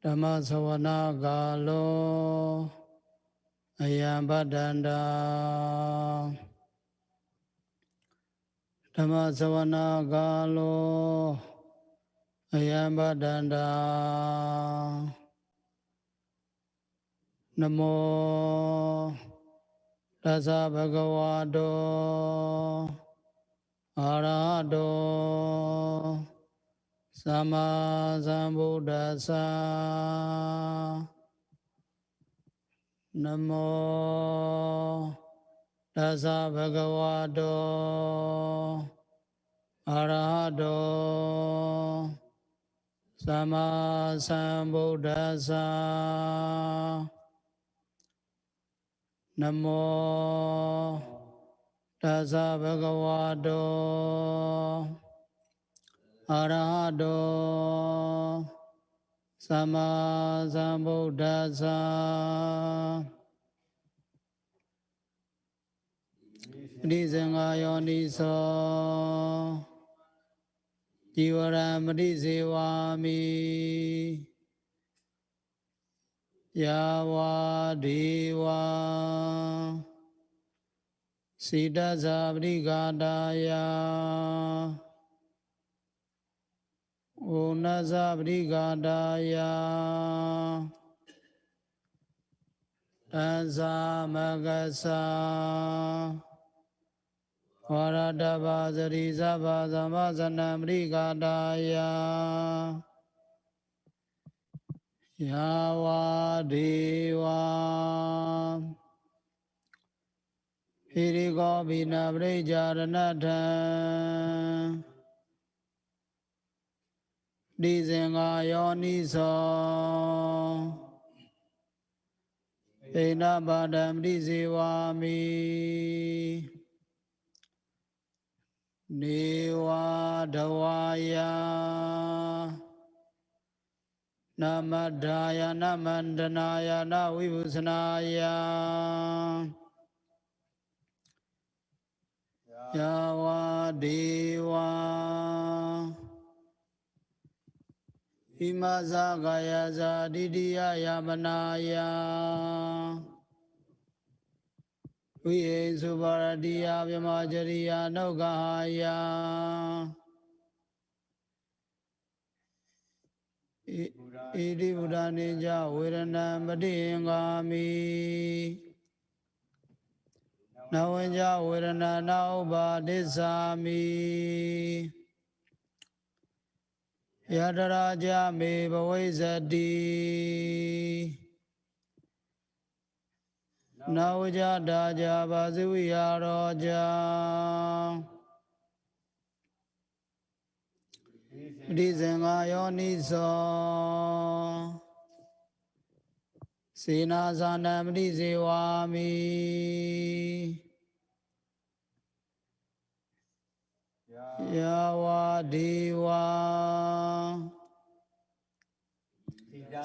Dhamma sawana galo ayam badanda. Dhamma sawana galo ayam badanda. Namo tassa bhagavato arahato samma sambuddhassa. Namo tassa bhagavato arahato samma sambuddhassa. Namo tassa bhagavato arahato samma sambuddhassa. Pati sangha yoniso jivaram pati sevami yava deva siddhasa parigadaya unasa parigadaya tansa magasa varadava sarisava samvasanam parigadaya yava deva hiriko bina prajaranathan disanga yoniso ena badam disevami neva dhavaya namadhaya namandanaya navibhusanaya yava deva imazagaya zadidya yamanaya viye subaradiya vyamajariya naugahaya iti buddhaneja veranam padingami navenja verana naubadisami yadaraja me bhavesati nauja daja vasuviyaroja ptisanga yoniso senasanam ptisevami yava deva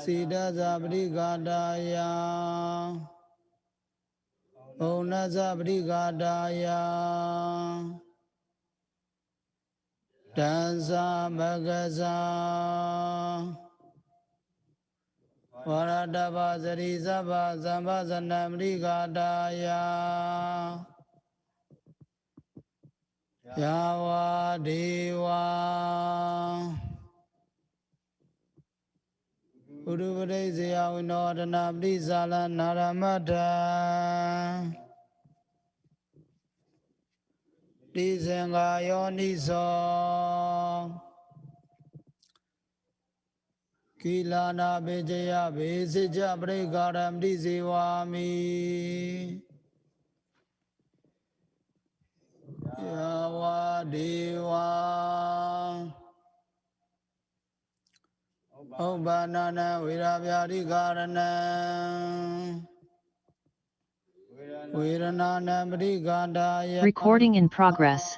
siddhasa parigadaya unasa parigadaya tansa magasa varadava sarisava samvasanam parigadaya yava deva Udupadesaya vinodana ptisala naramata Tisanga yoniso Kilana vijaya vesija prekaram tisevami yava deva Obbanana viravyadikarana Viranana parigadaya Recording in progress.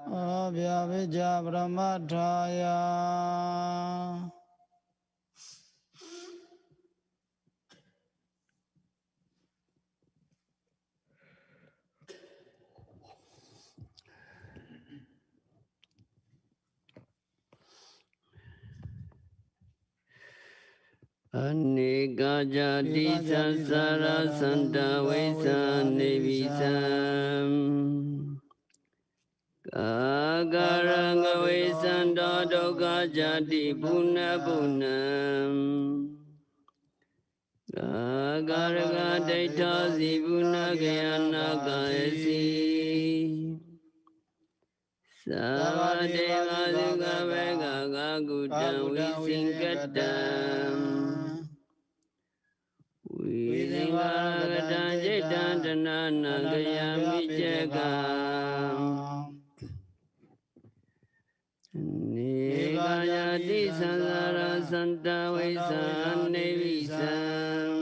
Abhyavijja brahmadhaya Anekajati sasara santa vesa nevisam Kagaranga vesanda dogajati puna punam Kagaraga daita zibuna gayana gaesi Savadeva Zuga Vega Gagutam Visinkatam Visingaragatam Jitantanana Gayami Jagam Negayati Sansara Santa Visan Nevisam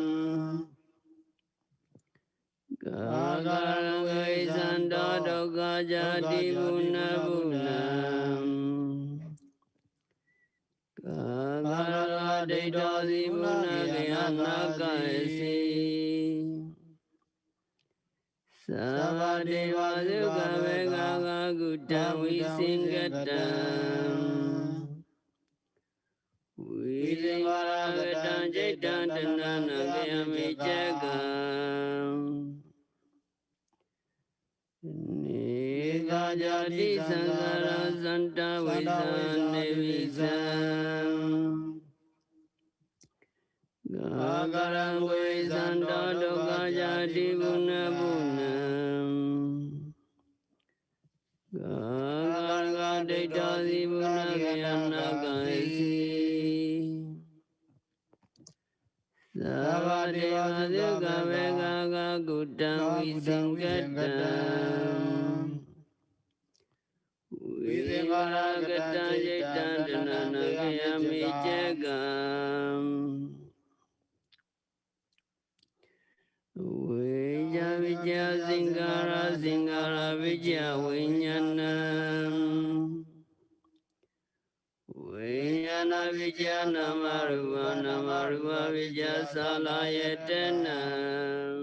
Gagaranga Visanda Dogajati Puna Punam Kagaraga Daita Zibuna Gayana Gaesi Savadeva Zuga Vega Gagutam Visingatam Visingaragatam Jitantanana Gayami Jagam Negajati Sansara Santa Visan Nevisam Gagarangwe Santa Dogajati Puna Punam Gagaranga Daita Zibuna Gayana Gaesi Savadeva Zuga Vega Gagutam Visingatam Visingaragatam Jitantanana Gayami Jagam Vijaya Vijaya Singara Singara Vijaya Vinyanam Vinyana Vijaya Namaruva Namaruva Vijaya Salayatanam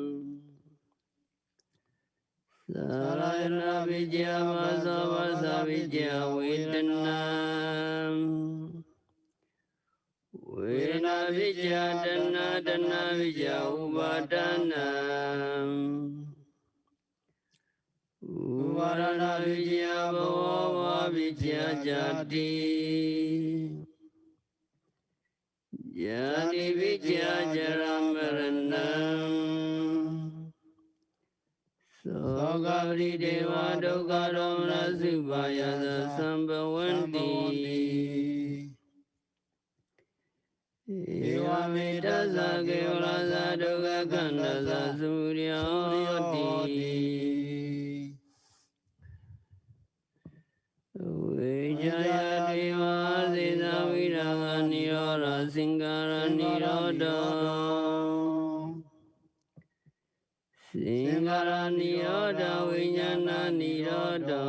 Salayana Vijaya Vasa Vasa Vijaya Vidanam Vena Vijaya Dana Dana Vijaya Uvadanam Uvarana Vijaya Bhava Vijaya Jati Jati Vijaya Jaramaranam Sogavri Deva Dogaramana Subhaya Sambhavanti Eva Medasa Kevalasa Doga Kandasa Suryati Vijaya Deva Sita Viraga Niroda Singara Niroda Singara Niroda Vijnana Niroda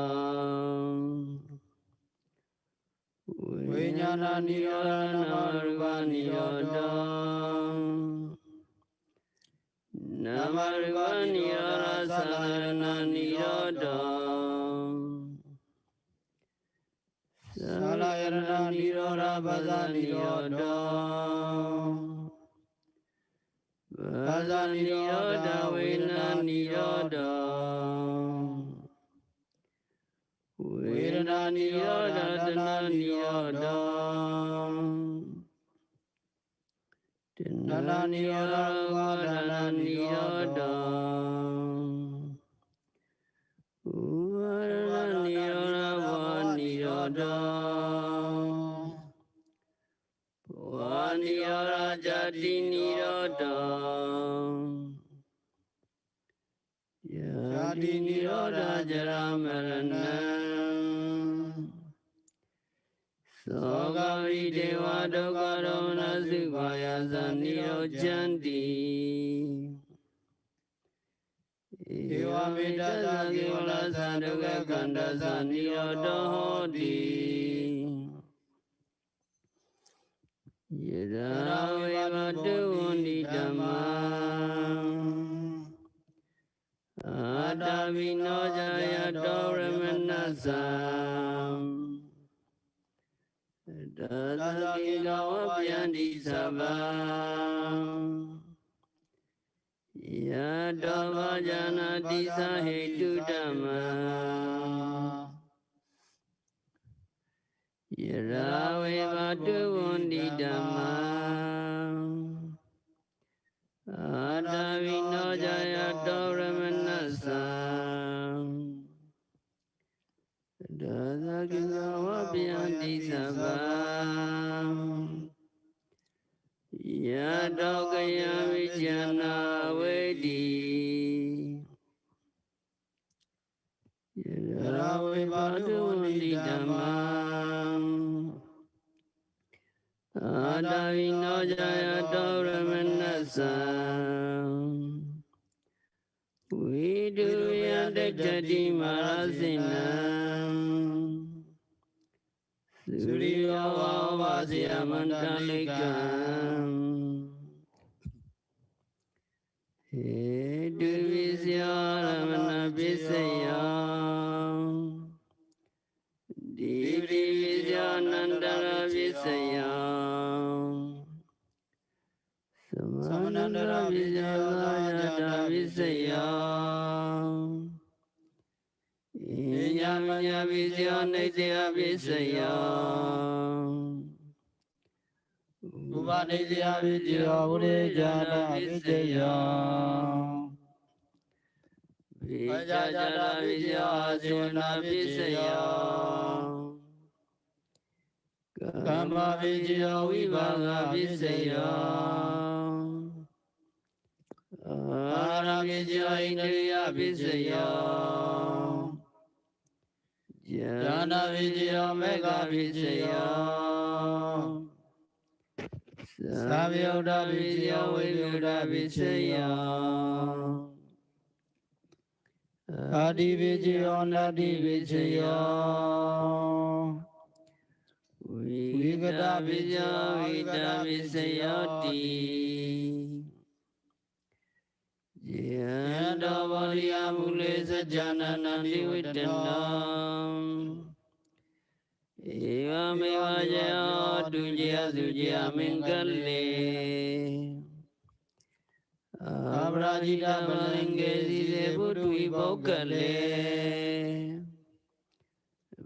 Vijnana Niroda Namaruva Niroda Namaruva Niroda Salarana Niroda Salayana Niroda Bhaza Niroda Bhaza Niroda Vena Niroda Vena Niroda Dana Niroda Dana Niroda Vadana Niroda Vadana Niroda Vaniroda Vaniroda Jati Niroda Jati Niroda Jaramaranam Sogavi Deva Dogarona Subhaya Sanirochanti Eva Medasa Kevala Saduga Kanda Sanirodohoti Yada Vivatu Undi Dhamma Adavino Jaya Doramanasam Dasa kinga wapyanti sabha Yado bhajana disa hetu dhamma Yara vevatu vundi dhamma Adavino jayato ramanasa Dasa kinga vapyanti sabha Yadokaya vijana vedi Yadawe bhadundi dhammam Adavino jayato ramanasam Vidu yandajati marasinam Surya vasya mandalikam Hedu visyaramana visayam Divdi visyanandara visayam Samanandara visyasayata visayam Inyaminya visyanitya visayam Upanidya vidya urejana vidyayam Vijajara vidya asivana vidyayam Kama vidya vibhaga vidyayam Ara vidya indriya vidyayam Jana vidya mega vidyayam Savyauda vidya vivyuda vidyayam Adi vidya nadi vidyayam Vigata vidya vigata vidyayati Jayanda variya mule sajjana nandi vidyanam Eva meva jaya tujya sujya mingale Abrajita balinge sise putui bokale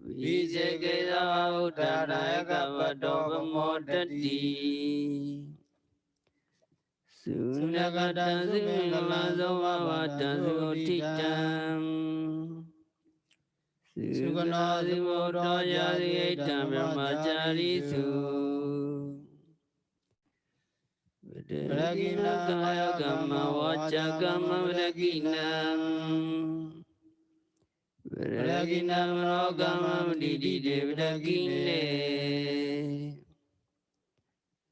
Vise keda uttara ekavato pamodati Sunagata sumingala somavata suotitam Sugana simoto yadiyaitam brahmacharisu Vragina kaya kama vacha kama vraginam Vragina mano kama didide vragine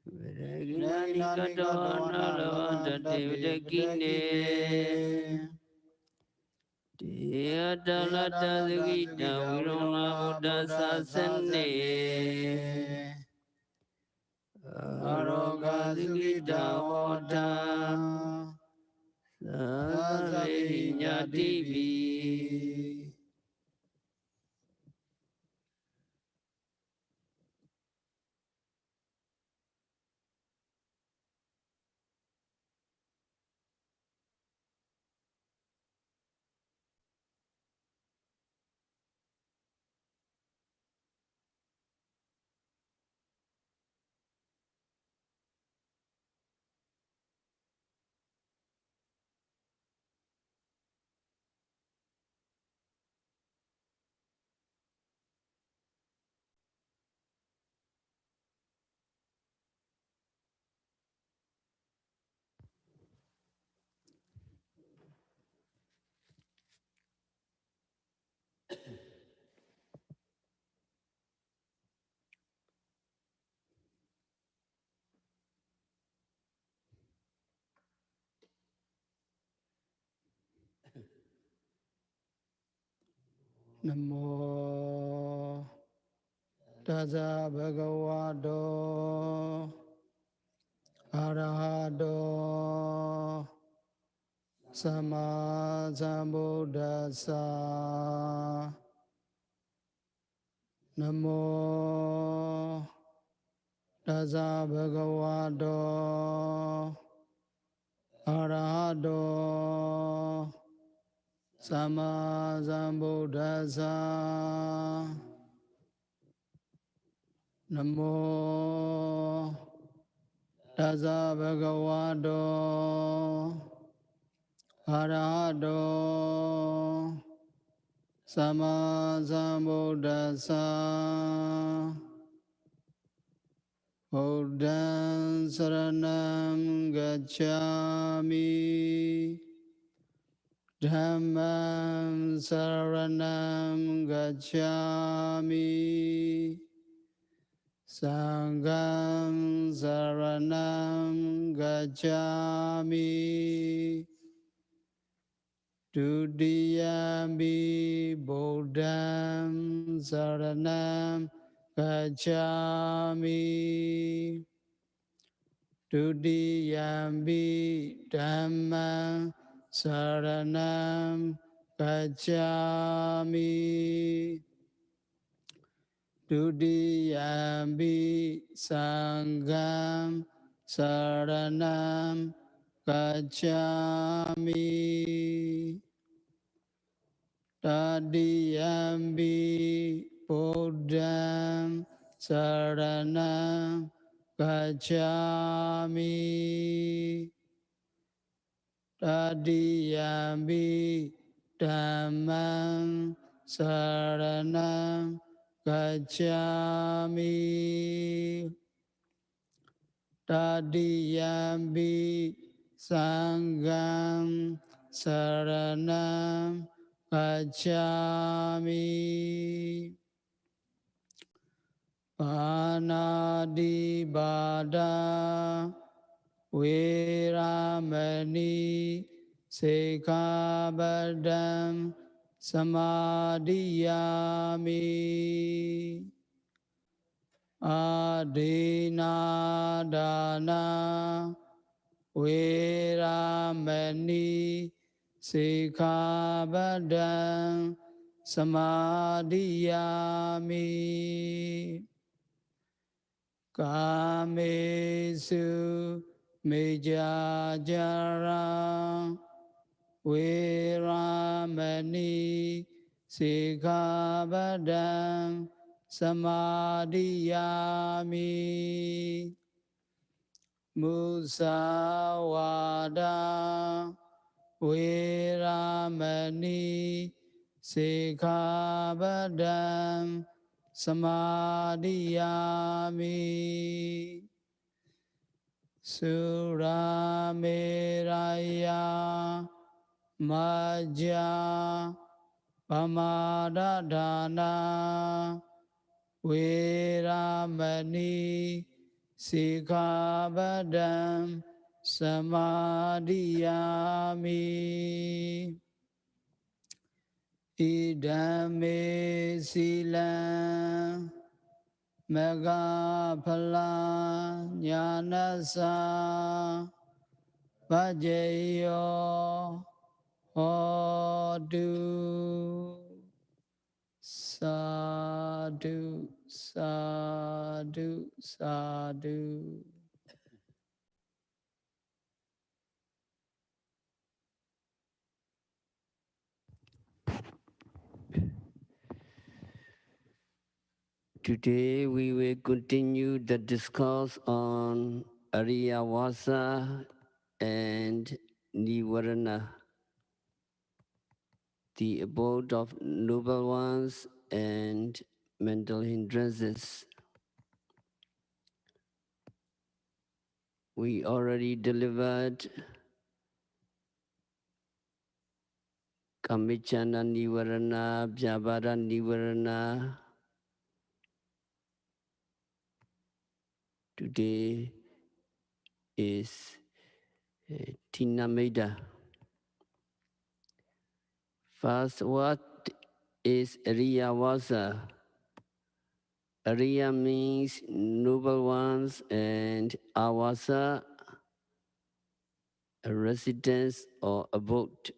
Vragina nikato analavadate vragine Tiyata lata sugita virona buddha sasane Aroga sugita hota Sasale nyativi Namo Tassa Bhagavato Arahato Sama Sambuddhassa Namo Tassa bhagavato arahato samma sambuddhassa. Namo tassa bhagavato arahato samma sambuddhassa. Buddhaṃ saranam gacchāmi, Dhammam saranam gacchāmi, Sangham saranam gacchāmi, Dutiyampi Buddhaṃ saranam gacchāmi, Dutiyampi Dhammam saranam gacchāmi, Dutiyampi Sangham saranam gacchāmi, Tatiyampi Buddhaṃ saranam gacchāmi, Tatiyampi Dhammam saranam gacchāmi, Tatiyampi Sangham saranam gacchāmi. Panati bāda Veramani Sikkhapadam Samadhiyami, Adinādana Veramani Sikkhapadam Samadhiyami, Kamesu Mijajara Veramani Sikkhapadam Samadhiyami, Musawada Veramani Sikkhapadam Samadhiyami, Surameraya Majja Pamadadana Veramani Sikkhapadam Samadhiyami, Idame Silam Megaphala Nyanasa Vajayo Hodu. Sadhu, sadhu, sadhu. Today we will continue the discourse on Ariyavasa and Nivarana, the abode of noble ones and mental hindrances. We already delivered Kamichana Nivarana, Vyavara Nivarana. Today is Tinameda. First, what is Ariyavasa? Ariya means noble ones and Avasa, a residence or abode.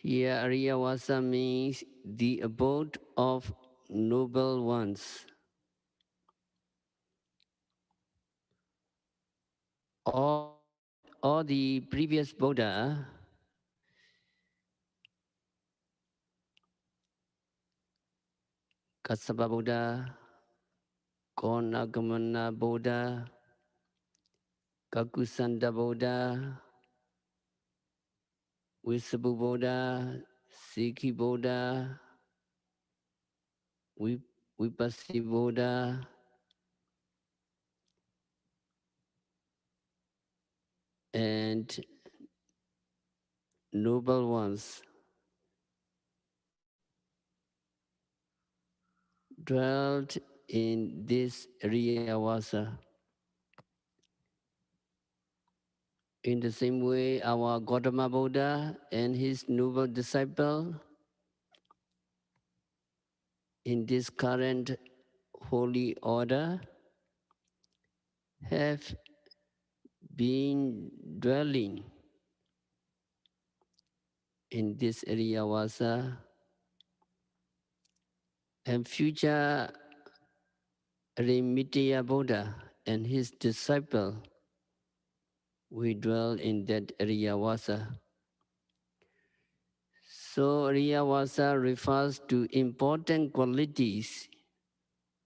Here, Ariyawasa means the abode of noble ones. All the previous Buddha Kassapa Buddha, Konagamana Buddha, Kakusanda Buddha, Wisabu Buddha, Sikhi Buddha, Vipassi Buddha, and noble ones dwelt in this Ariyawasa. In the same way, our Gautama Buddha and his noble disciple in this current holy order have been dwelling in this Ariyawasa, and future Remitya Buddha and his disciple we dwell in that Ariyawasa. So Ariyawasa refers to important qualities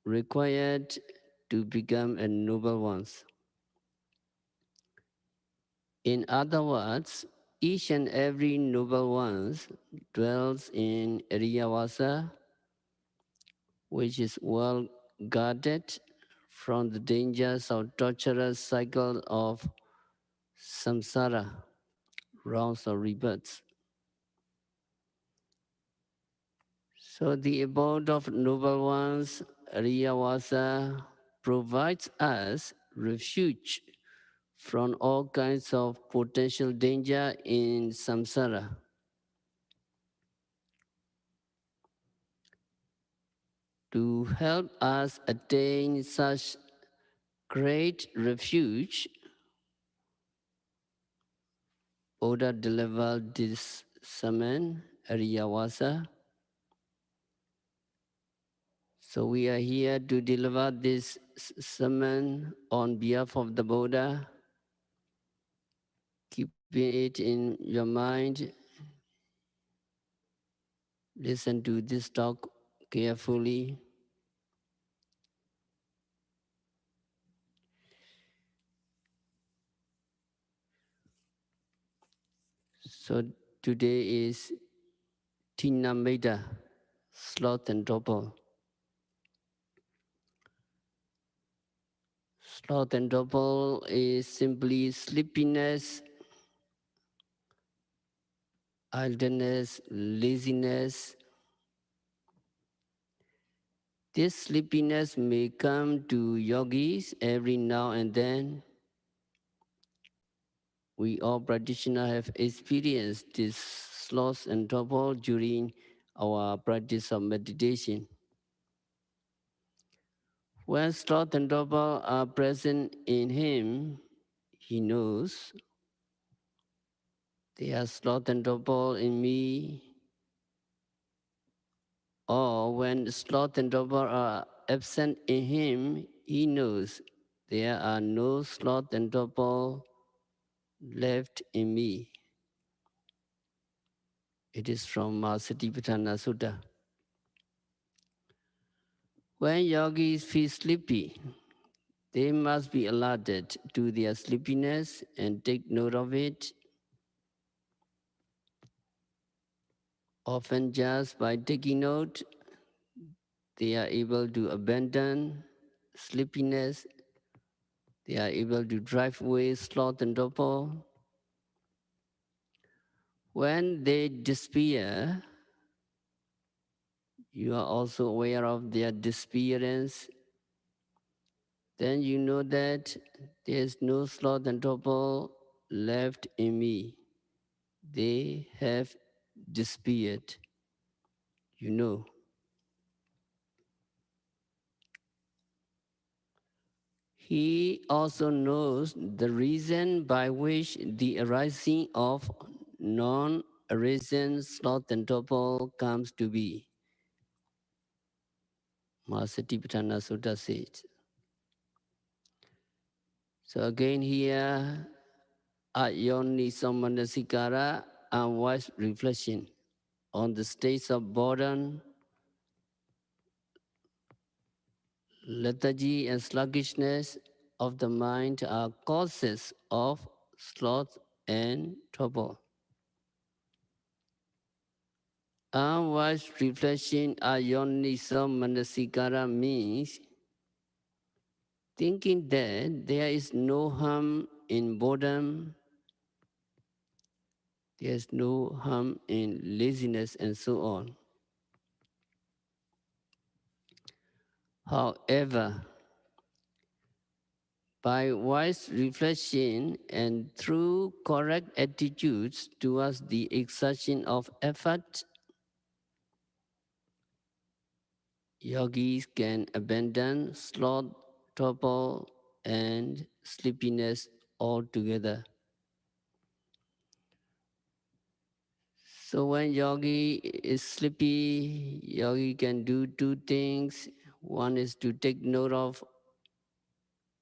required to become a noble ones. In other words, each and every noble ones dwells in Ariyawasa, which is well guarded from the dangers of torturous cycle of samsara, rounds of rebirths. So the abode of noble ones, Ariyawasa, provides us refuge from all kinds of potential danger in samsara. To help us attain such great refuge, Buddha delivered this sermon, Ariyawasa. So we are here to deliver this sermon on behalf of the Buddha. Keeping it in your mind, listen to this talk carefully. So today is Tinameda, sloth and torpor. Sloth and torpor is simply sleepiness, idleness, laziness. This sleepiness may come to yogis every now and then. We all practitioners have experienced this sloth and torpor during our practice of meditation. When sloth and torpor are present in him, he knows there are sloth and torpor in me. Or when sloth and torpor are absent in him, he knows there are no sloth and torpor left in me. It is from Satipatthana Sutta. When yogis feel sleepy, they must be alerted to their sleepiness and take note of it. Often just by taking note, they are able to abandon sleepiness. They are able to drive away sloth and torpor. When they despair, you are also aware of their disappearance. Then you know that there is no sloth and torpor left in me. They have disappeared. You know. He also knows the reason by which the arising of non arisen, sloth and torpor comes to be. Satipatthana Sutta says. So again here, Ayoni Samanasikara, unwise reflection on the states of boredom, lethargy and sluggishness of the mind are causes of sloth and trouble. Unwise reflection, ayoniso manasikara, means thinking that there is no harm in boredom, there is no harm in laziness, and so on. However, by wise reflection and through correct attitudes towards the exertion of effort, yogis can abandon sloth, torpor, and sleepiness altogether. So when yogi is sleepy, yogi can do two things. One is to take note of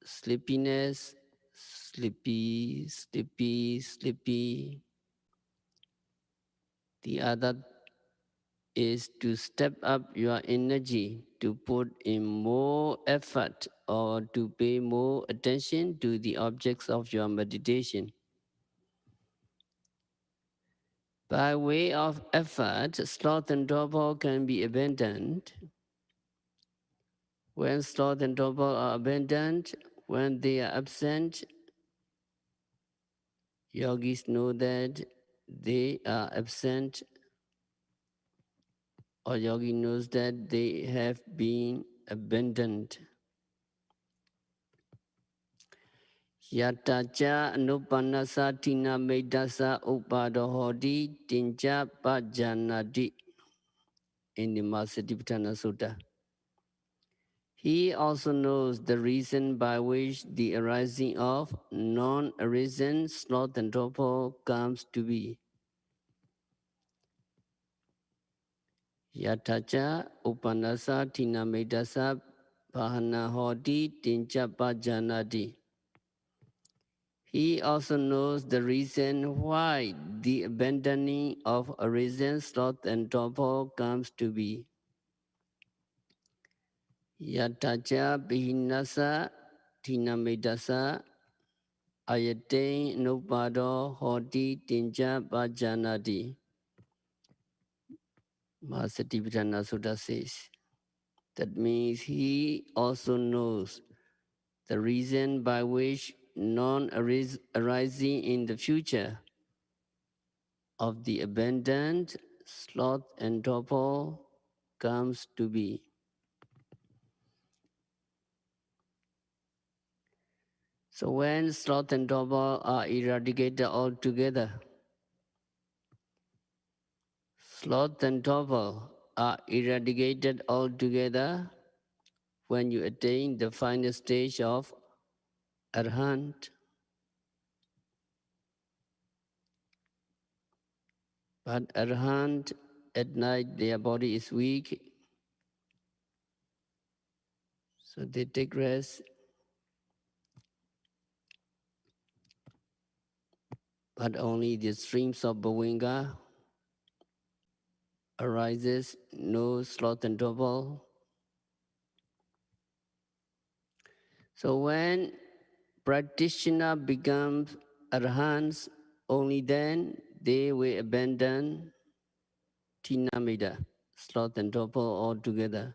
sleepiness, sleepy, sleepy, sleepy. The other is to step up your energy, to put in more effort or to pay more attention to the objects of your meditation. By way of effort, sloth and torpor can be abandoned. When sloth and torpor are abandoned, when they are absent, yogis know that they are absent, or yogi knows that they have been abandoned. Yatacha anupanasa tina medasa upadohodi tinja pajanadi in the Satipatthana Sutta. He also knows the reason by which the arising of non-arisen sloth and torpor comes to be. Yatacha upanasa tina medasa bahana hodi tinchapa janadi. He also knows the reason why the abandoning of arisen sloth and torpor comes to be. Yatacha bihinasa tina medasa ayate nupado hoti tinja bhajanadi. Satipatthana Sutta says. That means he also knows the reason by which non-arising in the future of the abandoned sloth and torpor comes to be. So when sloth and torpor are eradicated altogether, sloth and torpor are eradicated altogether when you attain the final stage of Arhat. But Arhat, at night their body is weak, so they take rest. But only the streams of Bhavanga arises, no sloth and torpor. So when practitioner becomes arhants, only then they will abandon tinamida, sloth and torpor altogether.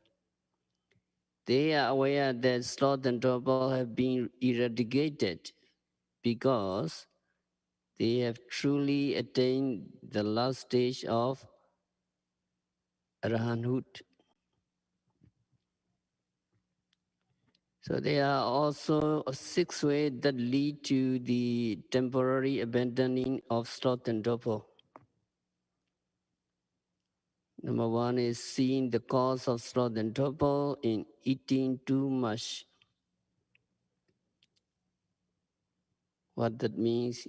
They are aware that sloth and torpor have been eradicated because they have truly attained the last stage of arahanthood. So there are also 6 ways that lead to the temporary abandoning of sloth and torpor. Number 1 is seeing the cause of sloth and torpor in eating too much. What that means?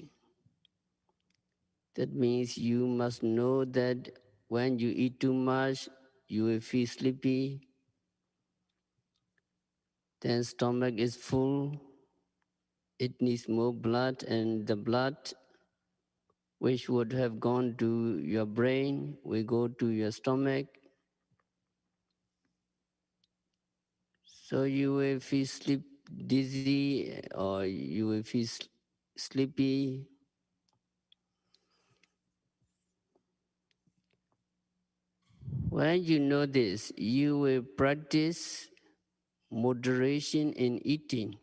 That means you must know that when you eat too much, you will feel sleepy, then stomach is full, it needs more blood, and the blood which would have gone to your brain will go to your stomach. So you will feel dizzy or you will feel sleepy. When you know this, you will practice moderation in eating.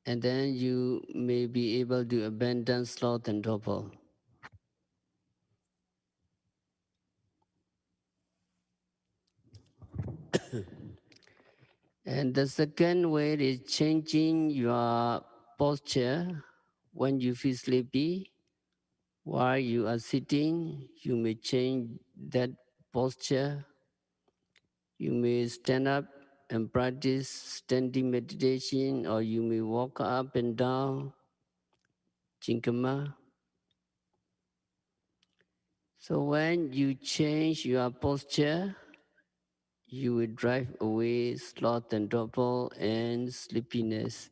And then you may be able to abandon sloth and torpor. And the second way is changing your posture. When you feel sleepy, while you are sitting, you may change that posture. You may stand up and practice standing meditation, or you may walk up and down, chinkama. So when you change your posture, you will drive away sloth and torpor and sleepiness.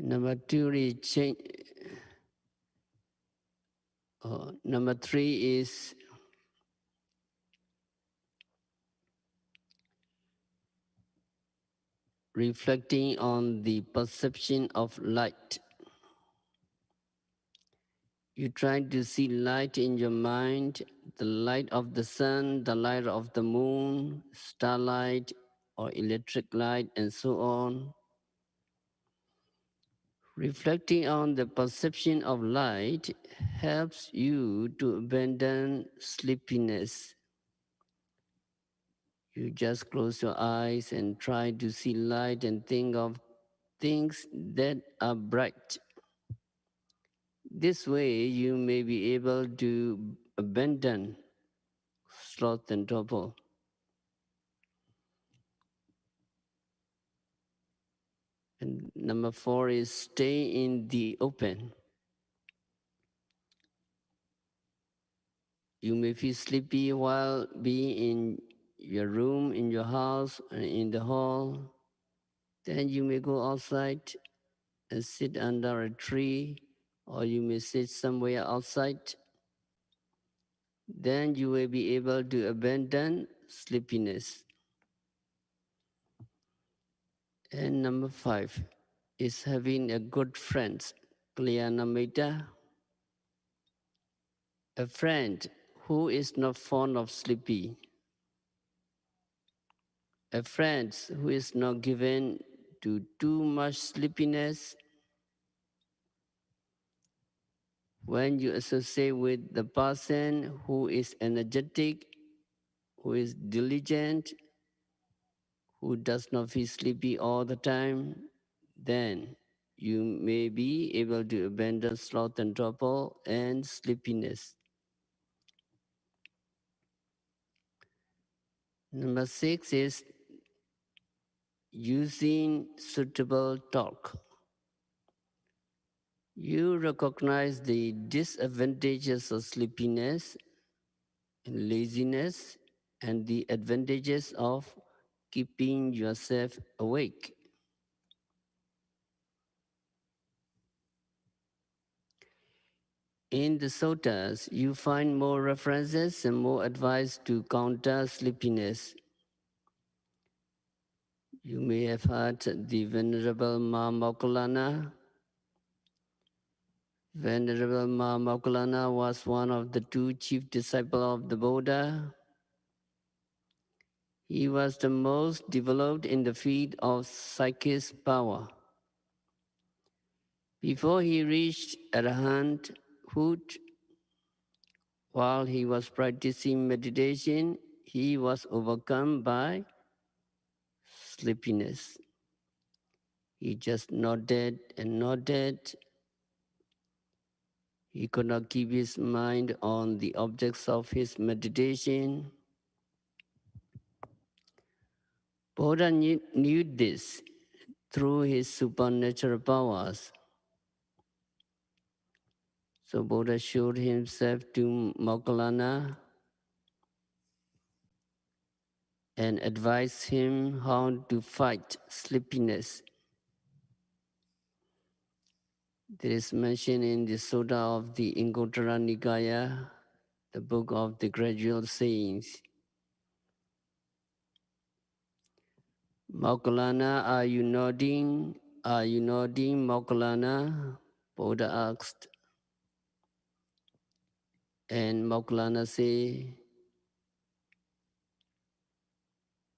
Number two is change. Number three is reflecting on the perception of light. You try to see light in your mind, the light of the sun, the light of the moon, starlight, or electric light, and so on. Reflecting on the perception of light helps you to abandon sleepiness. You just close your eyes and try to see light and think of things that are bright. This way, you may be able to abandon sloth and torpor. And number four is stay in the open. You may feel sleepy while being in your room, in your house, and in the hall. Then you may go outside and sit under a tree, or you may sit somewhere outside. Then you will be able to abandon sleepiness. And number five is having a good friend, Kalyanamitta, a friend who is not fond of sleepy, a friend who is not given to too much sleepiness. When you associate with the person who is energetic, who is diligent, who does not feel sleepy all the time, then you may be able to abandon sloth and torpor and sleepiness. Number six is using suitable talk. You recognize the disadvantages of sleepiness and laziness and the advantages of keeping yourself awake. In the suttas, you find more references and more advice to counter sleepiness. You may have heard the Venerable Ma Moggallana. Venerable Ma Moggallana was one of the two chief disciples of the Buddha. He was the most developed in the field of psychic power. Before he reached arahanthood, while he was practicing meditation, he was overcome by sleepiness. He just nodded and nodded. He could not keep his mind on the objects of his meditation. Buddha knew this through his supernatural powers. So Buddha showed himself to Moggallana and advised him how to fight sleepiness. There is mention in the Sutta of the Anguttara Nikaya, the book of the gradual sayings. Moggallana, are you nodding? Are you nodding, Moggallana? Buddha asked. And Moggallana said,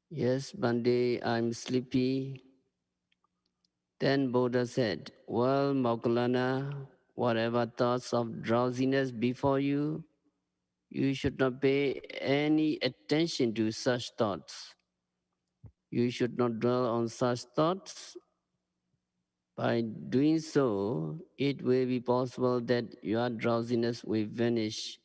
yes, Bande, I'm sleepy. Then Buddha said, well, Moggallana, whatever thoughts of drowsiness before you, you should not pay any attention to such thoughts. You should not dwell on such thoughts. By doing so, it will be possible that your drowsiness will vanish.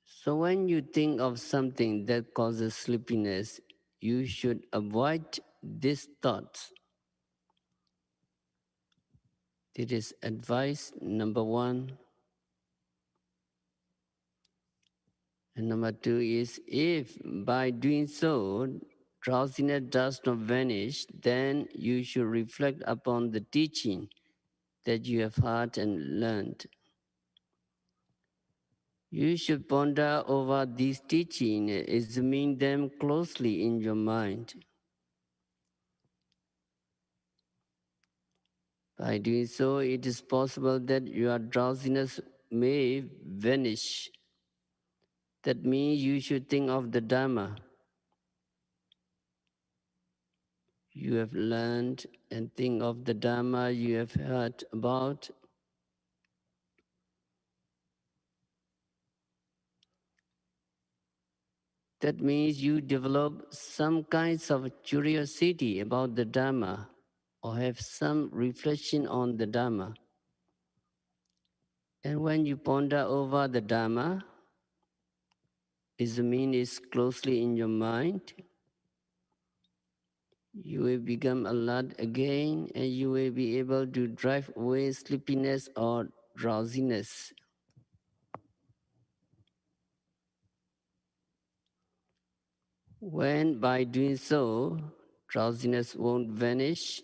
So when you think of something that causes sleepiness, you should avoid these thoughts. This is advice number one. And number two is, if by doing so, drowsiness does not vanish, then you should reflect upon the teaching that you have heard and learned. You should ponder over these teachings, examine them closely in your mind. By doing so, it is possible that your drowsiness may vanish. That means you should think of the Dhamma you have learned and think of the Dhamma you have heard about. That means you develop some kinds of curiosity about the Dhamma or have some reflection on the Dhamma. And when you ponder over the Dhamma, mean is closely in your mind, you will become alert again and you will be able to drive away sleepiness or drowsiness. When by doing so, drowsiness won't vanish.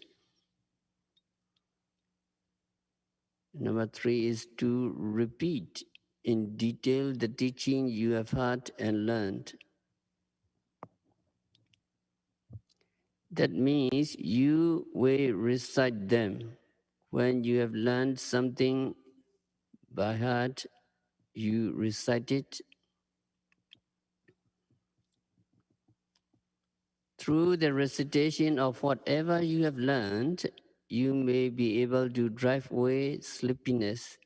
Number three is to repeat in detail the teaching you have heard and learned. That means you will recite them. When you have learned something by heart, you recite it. Through the recitation of whatever you have learned, you may be able to drive away sleepiness.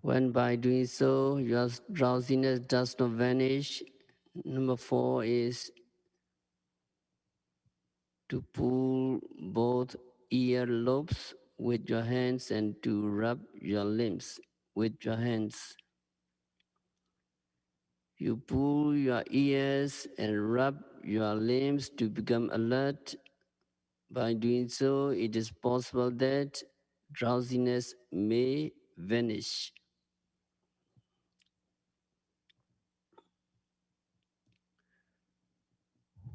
When by doing so, your drowsiness does not vanish. Number four is to pull both earlobes with your hands and to rub your limbs with your hands. You pull your ears and rub your limbs to become alert. By doing so, it is possible that drowsiness may vanish.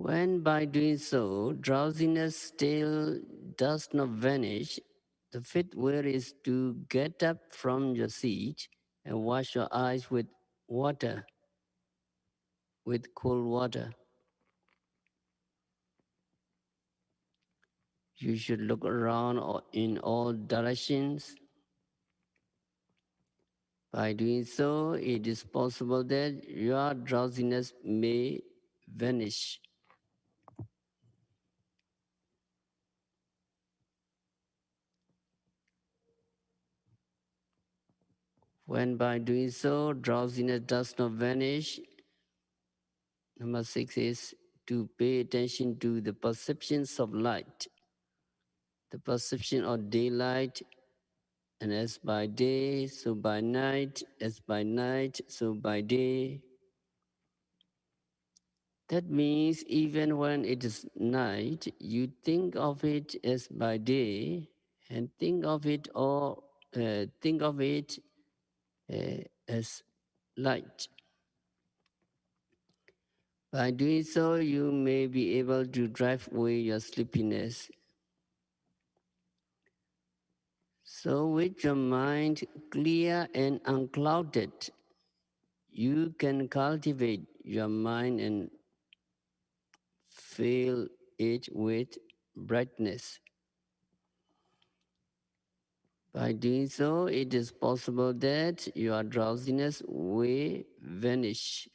When by doing so, drowsiness still does not vanish, the fifth way is to get up from your seat and wash your eyes with water, with cold water. You should look around in all directions. By doing so, it is possible that your drowsiness may vanish. When by doing so, drowsiness does not vanish, number six is to pay attention to the perceptions of light. the perception of daylight, and as by day, so by night, as by night, so by day. That means even when it is night, you think of it as by day, and think of it as light. By doing so, you may be able to drive away your sleepiness. So, with your mind clear and unclouded, you can cultivate your mind and fill it with brightness. By doing so, it is possible that your drowsiness will vanish.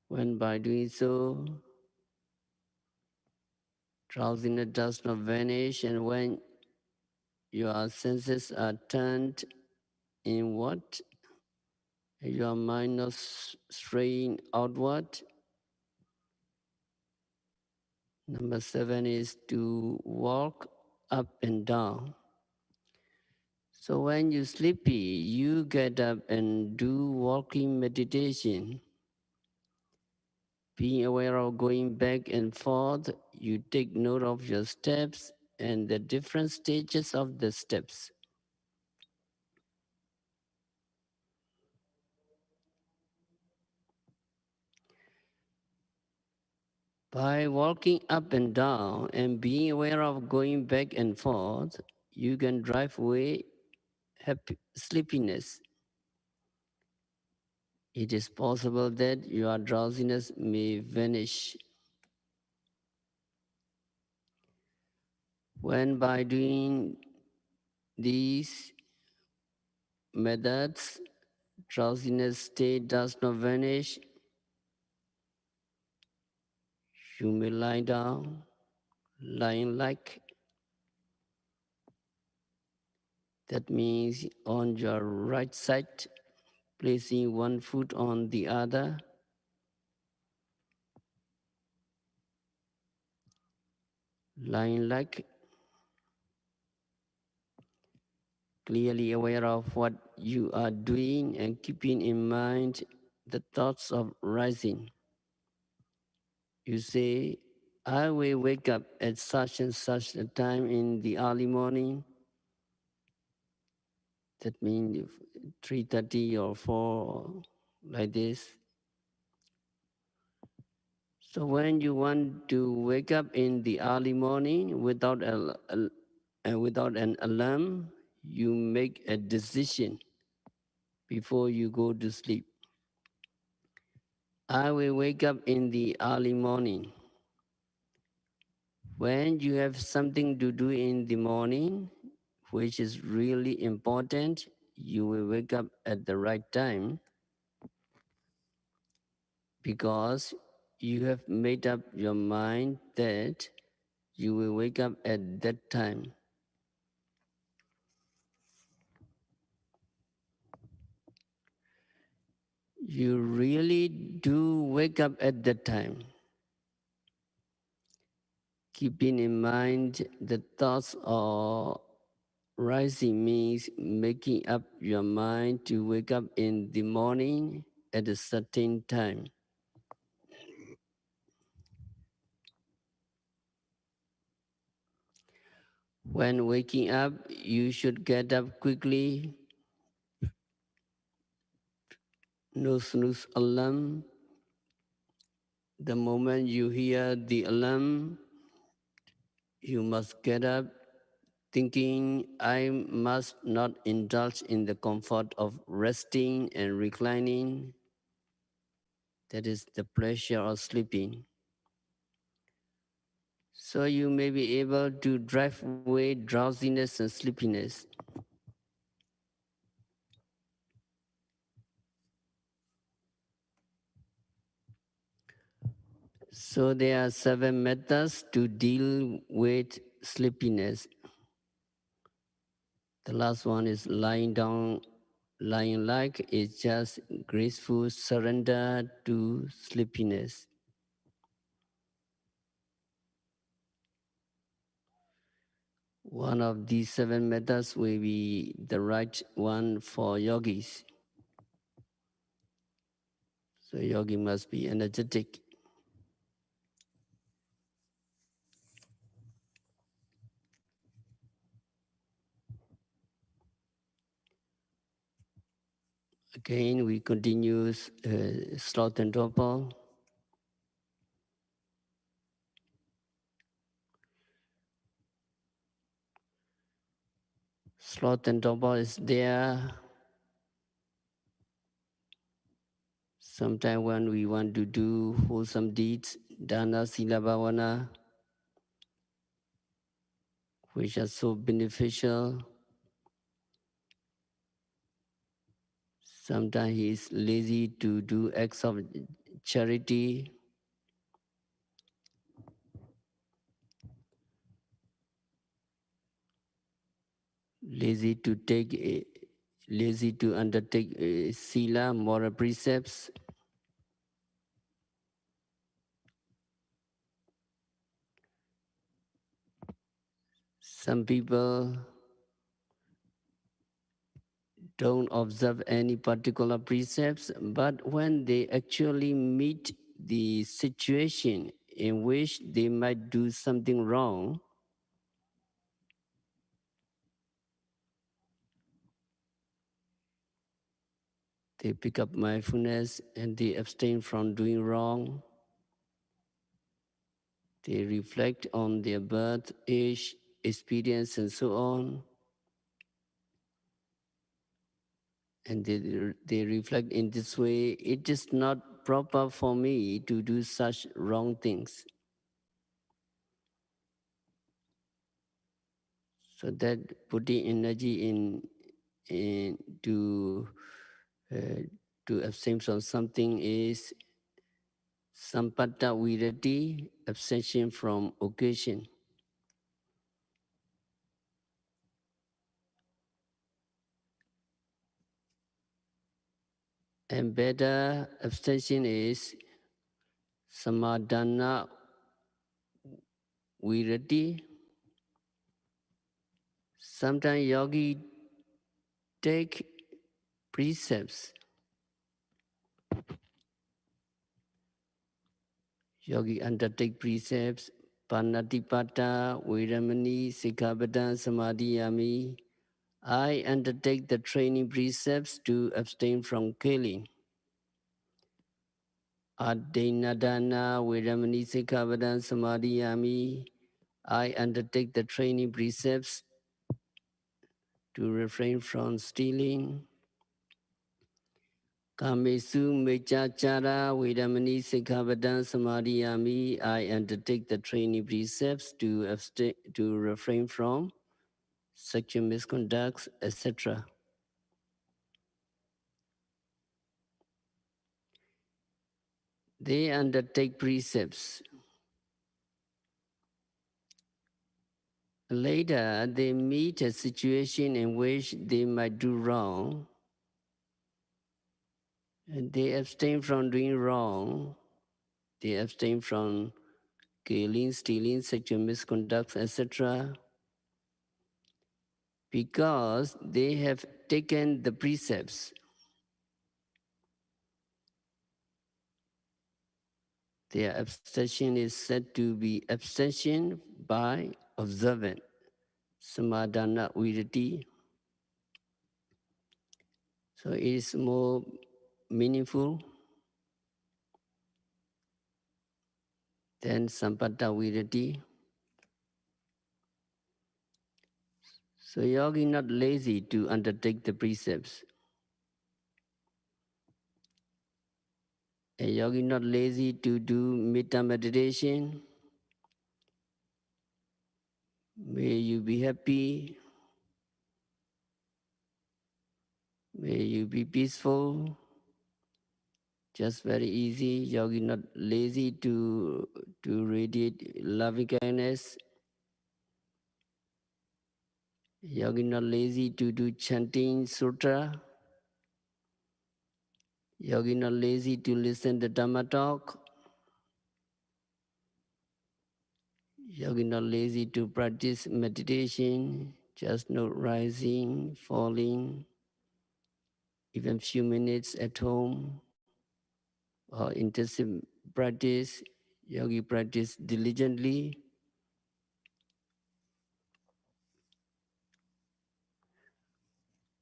When by doing so, drowsiness does not vanish, and when your senses are turned inward, your mind not straying outward. Number 7 is to walk up and down. So when you're sleepy, you get up and do walking meditation. Being aware of going back and forth, you take note of your steps and the different stages of the steps. By walking up and down and being aware of going back and forth, you can drive away sleepiness. It is possible that your drowsiness may vanish. When by doing these methods, drowsiness state does not vanish, you may lie down, lying like. That means on your right side, placing one foot on the other, lying like, clearly aware of what you are doing and keeping in mind the thoughts of rising. You say, I will wake up at such and such a time in the early morning. That means 3:30 or 4, like this. So when you want to wake up in the early morning without without an alarm, you make a decision before you go to sleep. I will wake up in the early morning. When you have something to do in the morning, which is really important, you will wake up at the right time because you have made up your mind that you will wake up at that time. You really do wake up at that time. Keeping in mind the thoughts of rising means making up your mind to wake up in the morning at a certain time. When waking up, you should get up quickly. No snooze alarm. The moment you hear the alarm, you must get up thinking, I must not indulge in the comfort of resting and reclining. That is the pleasure of sleeping. So you may be able to drive away drowsiness and sleepiness. So there are 7 methods to deal with sleepiness. The last one is lying down. Lying like is just graceful surrender to sleepiness. One of these 7 methods will be the right one for yogis. So yogi must be energetic. Again, we continue sloth and torpor. Sloth and torpor is there. Sometimes when we want to do wholesome deeds, dana, sila, bhavana, which are so beneficial, sometimes he is lazy to do acts of charity. Lazy to undertake sila, moral precepts. Some people don't observe any particular precepts, but when they actually meet the situation in which they might do something wrong, they pick up mindfulness and they abstain from doing wrong. They reflect on their birth, age, experience, and so on. And they reflect in this way, it is not proper for me to do such wrong things. So that putting energy in uh, to abstain from something is sampata virati, abstention from occasion. And better abstention is samadhana virati. Sometimes yogi take precepts. Yogi undertake precepts. Panatipata, Viramani, Sikkhapada, Samadhiyami. I undertake the training precepts to abstain from killing. Adhenadana, Viramani, Sikkhapada, Samadhiyami. I undertake the training precepts to refrain from stealing. Kamesu mechachara vedamani sikkhapadam samadhiyami. I undertake the training precepts to refrain from sexual misconducts, etc. They undertake precepts. Later, they meet a situation in which they might do wrong, and they abstain from doing wrong. They abstain from killing, stealing, sexual misconducts, etc. because they have taken the precepts. Their abstention is said to be abstention by observant, samadhana virati. So it is more meaningful than sampata virati. So yogi not lazy to undertake the precepts. A yogi not lazy to do metta meditation. May you be happy. May you be peaceful. Just very easy. Yogi not lazy to radiate loving kindness. Yogi not lazy to do chanting sutra. Yogi not lazy to listen to Dhamma talk. Yogi not lazy to practice meditation, just not rising, falling, even few minutes at home, or intensive practice. Yogi practice diligently.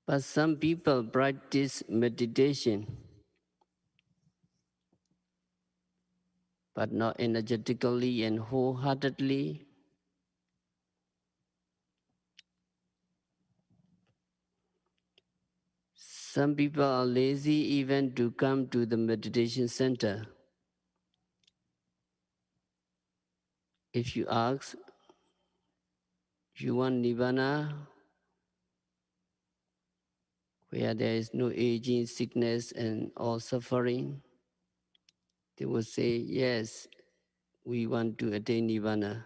But some people practice meditation, but not energetically and wholeheartedly. Some people are lazy even to come to the meditation center. If you ask, you want nirvana, where there is no aging, sickness, and all suffering, they will say, yes, we want to attain nirvana.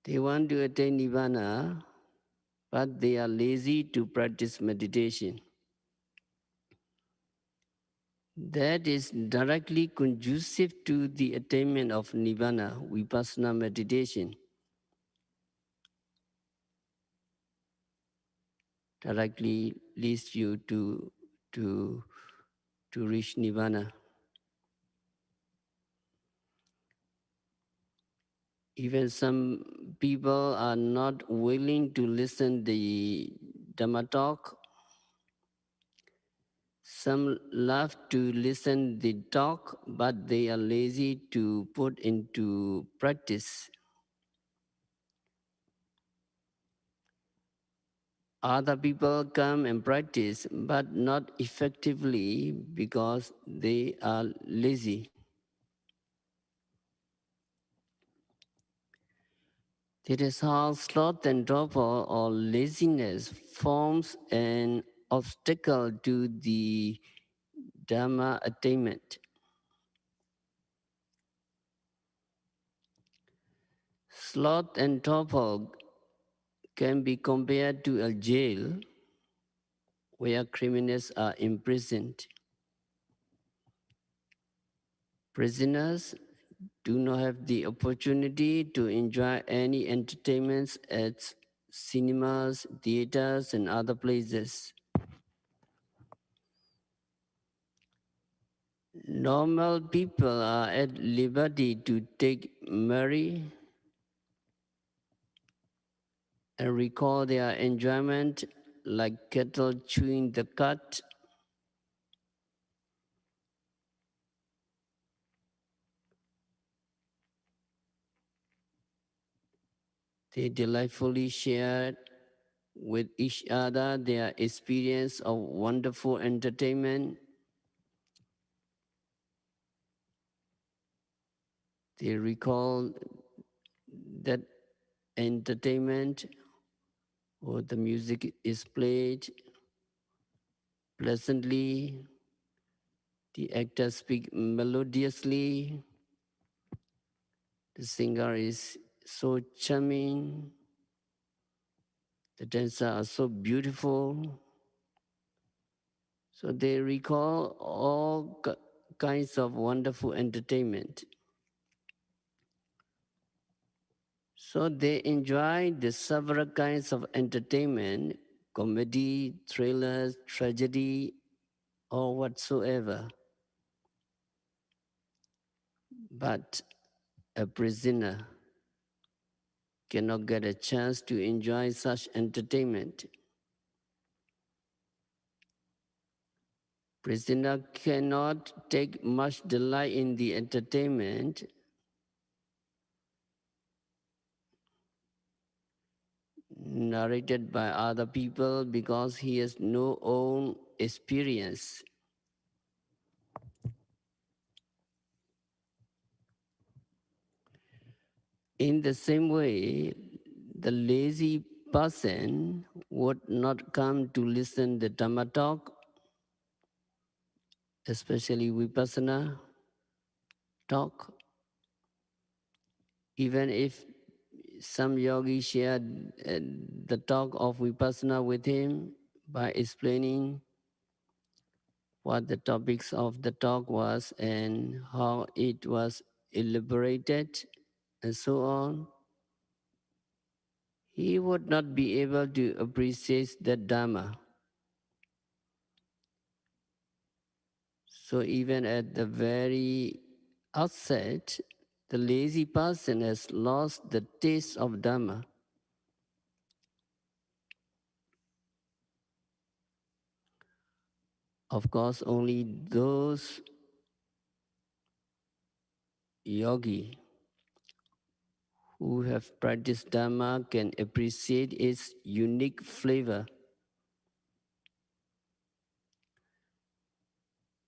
They want to attain nirvana, but they are lazy to practice meditation. That is directly conducive to the attainment of nirvana, vipassana meditation. Directly leads you to, to reach nirvana. Even some people are not willing to listen the Dhamma talk. Some love to listen the talk, but they are lazy to put into practice. Other people come and practice, but not effectively because they are lazy. That is how sloth and torpor or laziness forms an obstacle to the Dhamma attainment. Sloth and torpor can be compared to a jail where criminals are imprisoned. Prisoners do not have the opportunity to enjoy any entertainments at cinemas, theaters, and other places. Normal people are at liberty to take merry and recall their enjoyment like cattle chewing the cud. They delightfully share with each other their experience of wonderful entertainment. They recall that entertainment or the music is played pleasantly, the actors speak melodiously, the singer is so charming, the dancers are so beautiful. So they recall all kinds of wonderful entertainment. So they enjoy the several kinds of entertainment, comedy, thrillers, tragedy, or whatsoever. But a prisoner cannot get a chance to enjoy such entertainment. Prisoner cannot take much delight in the entertainment narrated by other people because he has no own experience. In the same way, the lazy person would not come to listen the Dhamma talk, especially Vipassana talk, even if some yogi shared the talk of Vipassana with him by explaining what the topics of the talk was and how it was elaborated, and so on, he would not be able to appreciate the Dhamma. So even at the very outset, the lazy person has lost the taste of Dhamma. Of course, only those yogi who have practiced Dhamma can appreciate its unique flavor.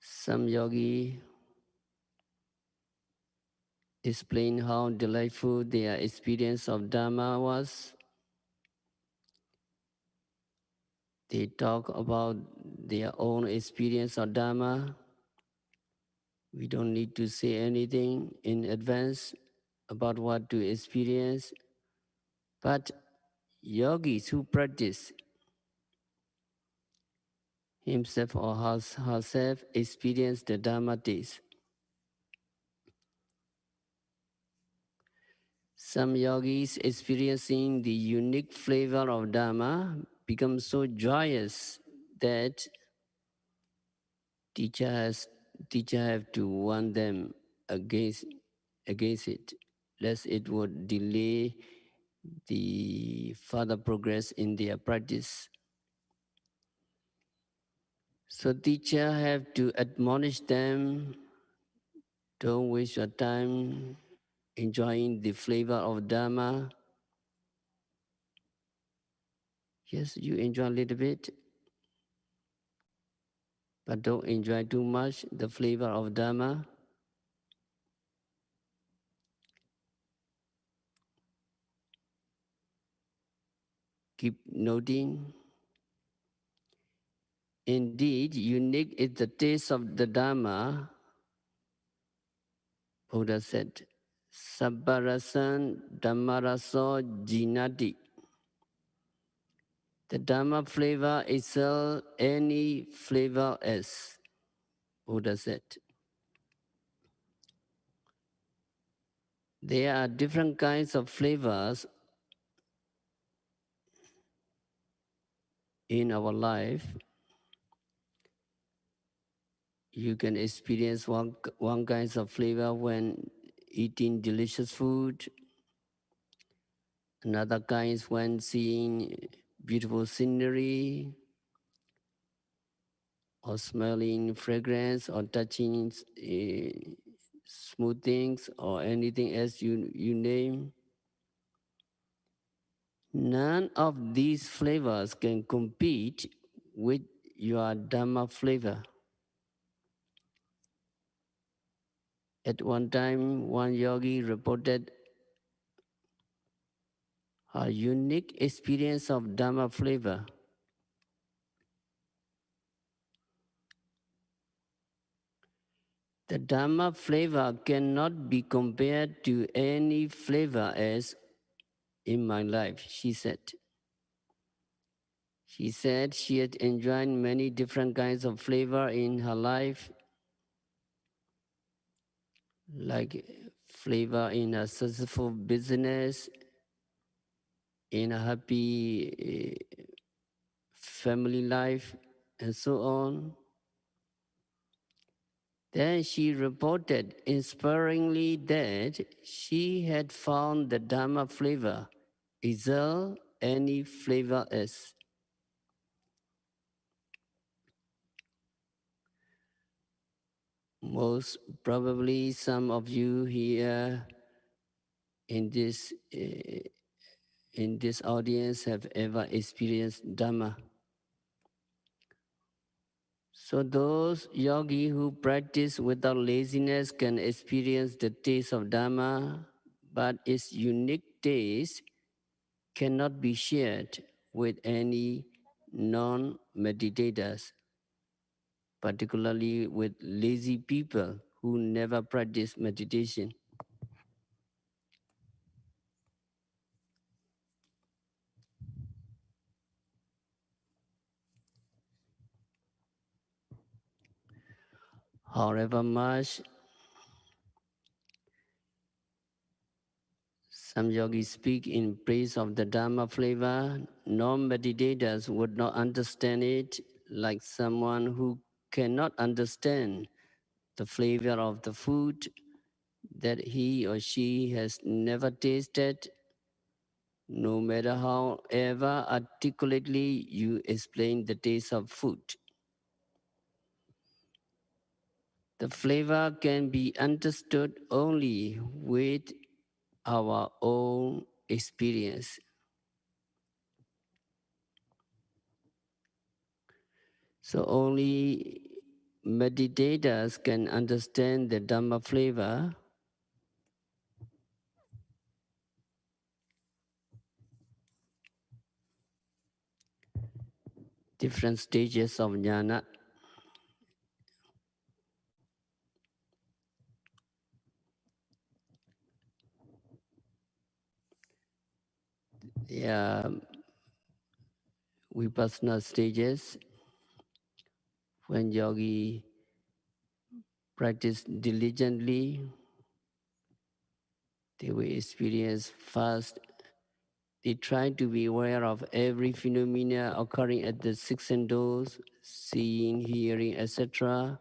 Some yogi explain how delightful their experience of Dhamma was. They talk about their own experience of Dhamma. We don't need to say anything in advance about what to experience. But yogis who practice himself or herself experience the Dhamma taste. Some yogis experiencing the unique flavor of Dhamma become so joyous that teacher has teacher have to warn them against it, lest it would delay the further progress in their practice. So teacher have to admonish them, don't waste your time enjoying the flavor of Dhamma. Yes, you enjoy a little bit, but don't enjoy too much the flavor of Dhamma. Keep noting. Indeed, unique is the taste of the Dhamma. Buddha said, Sabbarasan Dhammaraso Jinati. The Dhamma flavor excels any flavor else, Buddha said. There are different kinds of flavors in our life. You can experience one kind of flavor when eating delicious food, another kind is when seeing beautiful scenery, or smelling fragrance, or touching smooth things, or anything else you name. None of these flavors can compete with your Dhamma flavor. At one time, one yogi reported her unique experience of Dhamma flavor. The Dhamma flavor cannot be compared to any flavor else in my life, she said. She said she had enjoyed many different kinds of flavor in her life, like flavor in a successful business, in a happy family life, and so on. Then she reported inspiringly that she had found the Dhamma flavor excel any flavor else. Most probably some of you here in this audience have ever experienced Dhamma. So those yogi who practice without laziness can experience the taste of Dhamma, but its unique taste cannot be shared with any non-meditators, particularly with lazy people who never practice meditation. However much Some yogis speak in praise of the Dhamma flavor. Non-meditators would not understand it, like someone who cannot understand the flavor of the food that he or she has never tasted, no matter however articulately you explain the taste of food. The flavor can be understood only with our own experience. So only meditators can understand the Dhamma flavor. Different stages of Nyana. Yeah, Vipassana stages. When yogi practice diligently, they will experience fast. They try to be aware of every phenomena occurring at the six senses, seeing, hearing, etc.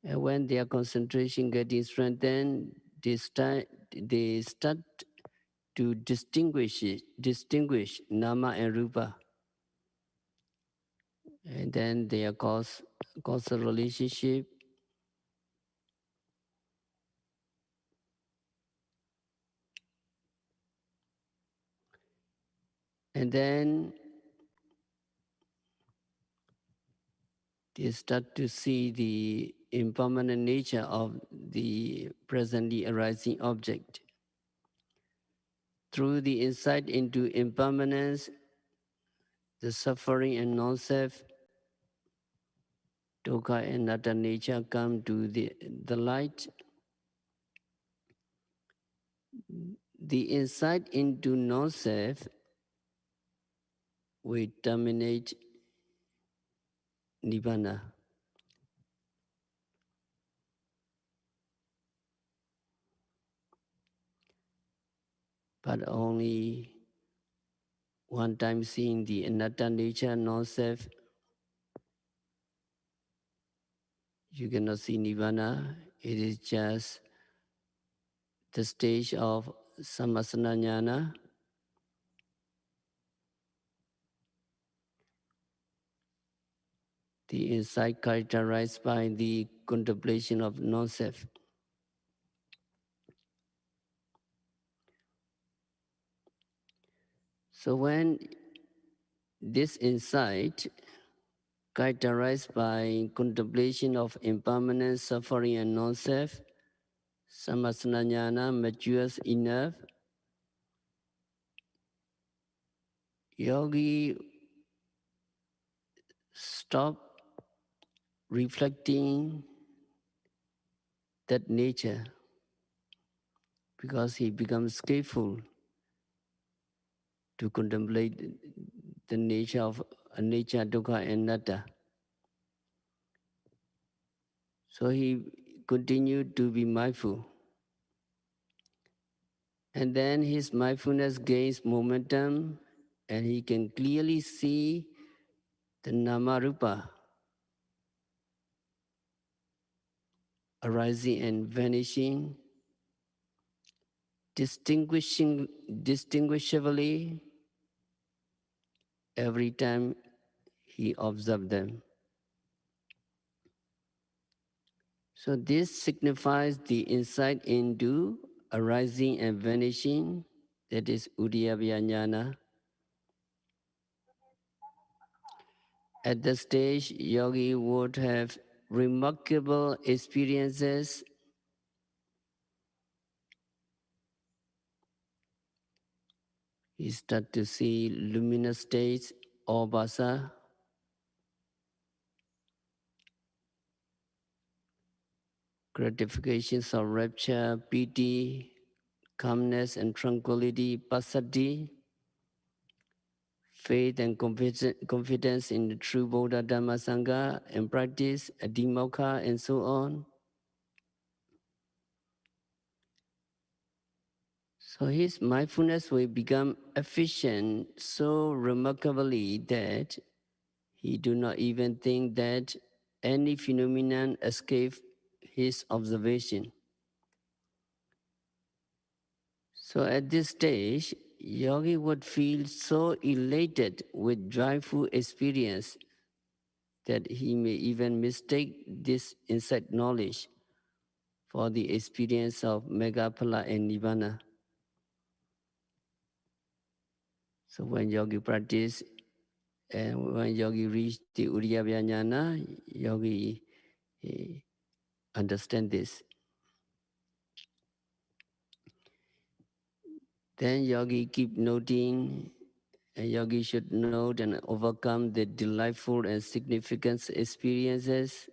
And when their concentration getting strengthened, they start to distinguish nama and rupa. And then their causal relationship. And then they start to see the impermanent nature of the presently arising object. Through the insight into impermanence, the suffering and non-self, dukkha and anatta nature come to the light. The insight into non-self will terminate nibbana. But only one time seeing the anatta nature, non-self, you cannot see nibbana. It is just the stage of samasana jnana. The insight characterized by the contemplation of non-self. So when this insight, characterized by contemplation of impermanence, suffering, and non-self, samasana jnana matures enough, yogi stop reflecting that nature because he becomes skillful to contemplate the nature of anicca, dukkha, and anatta. So he continued to be mindful. And then his mindfulness gains momentum and he can clearly see the nama-rupa arising and vanishing, distinguishably every time he observed them. So this signifies the insight into arising and vanishing, that is Uddiyabhya Jnana. At the stage, yogi would have remarkable experiences. He start to see luminous states, obhasa, gratifications of rapture, piti, calmness and tranquility, passaddhi, faith and confidence in the true Buddha Dhamma Sangha and practice, adhimokkha and so on. So his mindfulness will become efficient so remarkably that he do not even think that any phenomenon escape his observation. So at this stage, yogi would feel so elated with joyful experience that he may even mistake this insight knowledge for the experience of Megaphala and Nibbana. So when yogi practice and when yogi reach the Uriyabhya Nyana, yogi understand this. Then yogi keep noting, and yogi should note and overcome the delightful and significant experiences.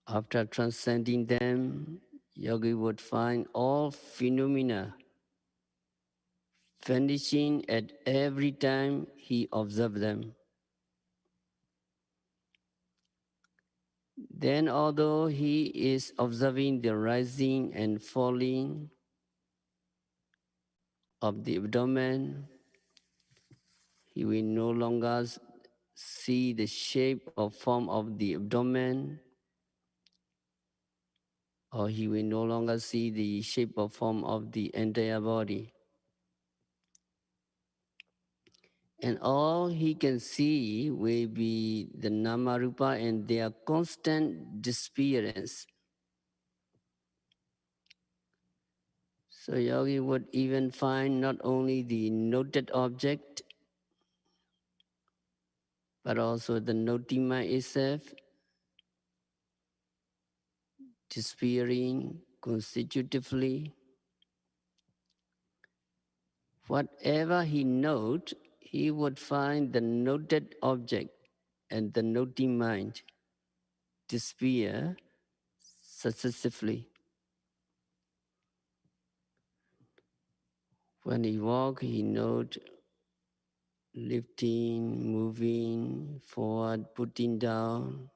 After transcending them, yogi would find all phenomena vanishing at every time he observed them. Then, although he is observing the rising and falling of the abdomen, he will no longer see the shape or form of the abdomen, or he will no longer see the shape or form of the entire body. And all he can see will be the Namarupa and their constant disappearance. So yogi would even find not only the noted object, but also the notima itself disappearing constitutively. Whatever he note, he would find the noted object and the noting mind disappear successively. When he walk, he note lifting, moving forward, putting down.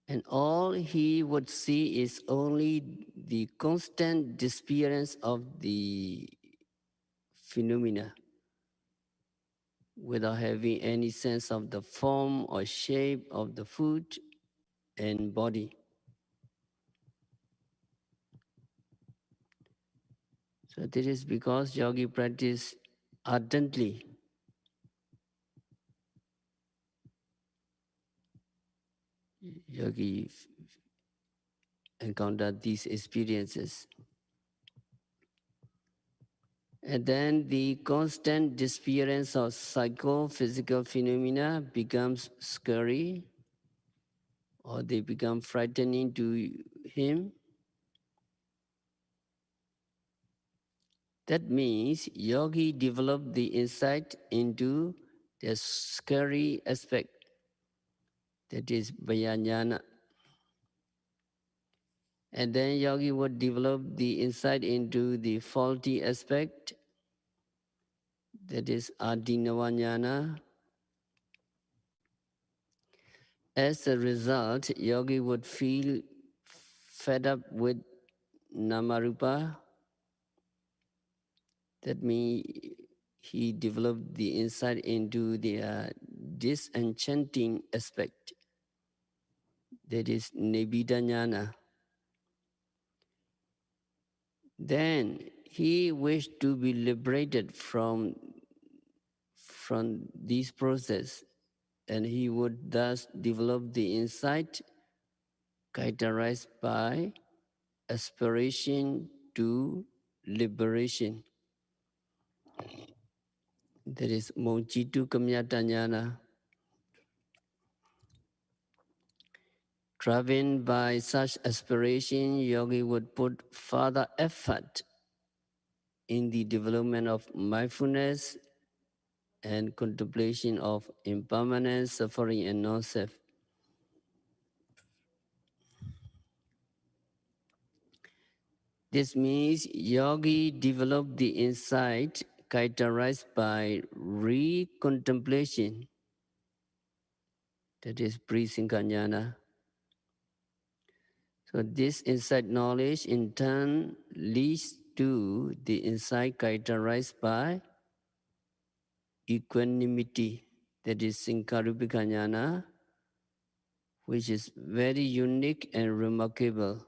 And all he would see is only the constant disappearance of the phenomena without having any sense of the form or shape of the foot and body. So this is because yogi practice ardently. Yogi encounter these experiences. And then the constant disappearance of psychophysical phenomena becomes scary, or they become frightening to him. That means yogi developed the insight into the scary aspect, that is Vayanyana. And then yogi would develop the insight into the faulty aspect, that is Adinavanyana. As a result, yogi would feel fed up with Namarupa. That means he developed the insight into the disenchanting aspect, that is Nibbida Nyana. Then he wished to be liberated from this process, and he would thus develop the insight characterized by aspiration to liberation. That is Mojitu Kamyata Nyana. Driven by such aspiration, yogi would put further effort in the development of mindfulness and contemplation of impermanence, suffering, and non-self. This means yogi developed the insight characterized by re-contemplation, that is pre-sinkanyana, So this insight knowledge in turn leads to the insight characterized by equanimity, that is Sankarupika Nyana, which is very unique and remarkable.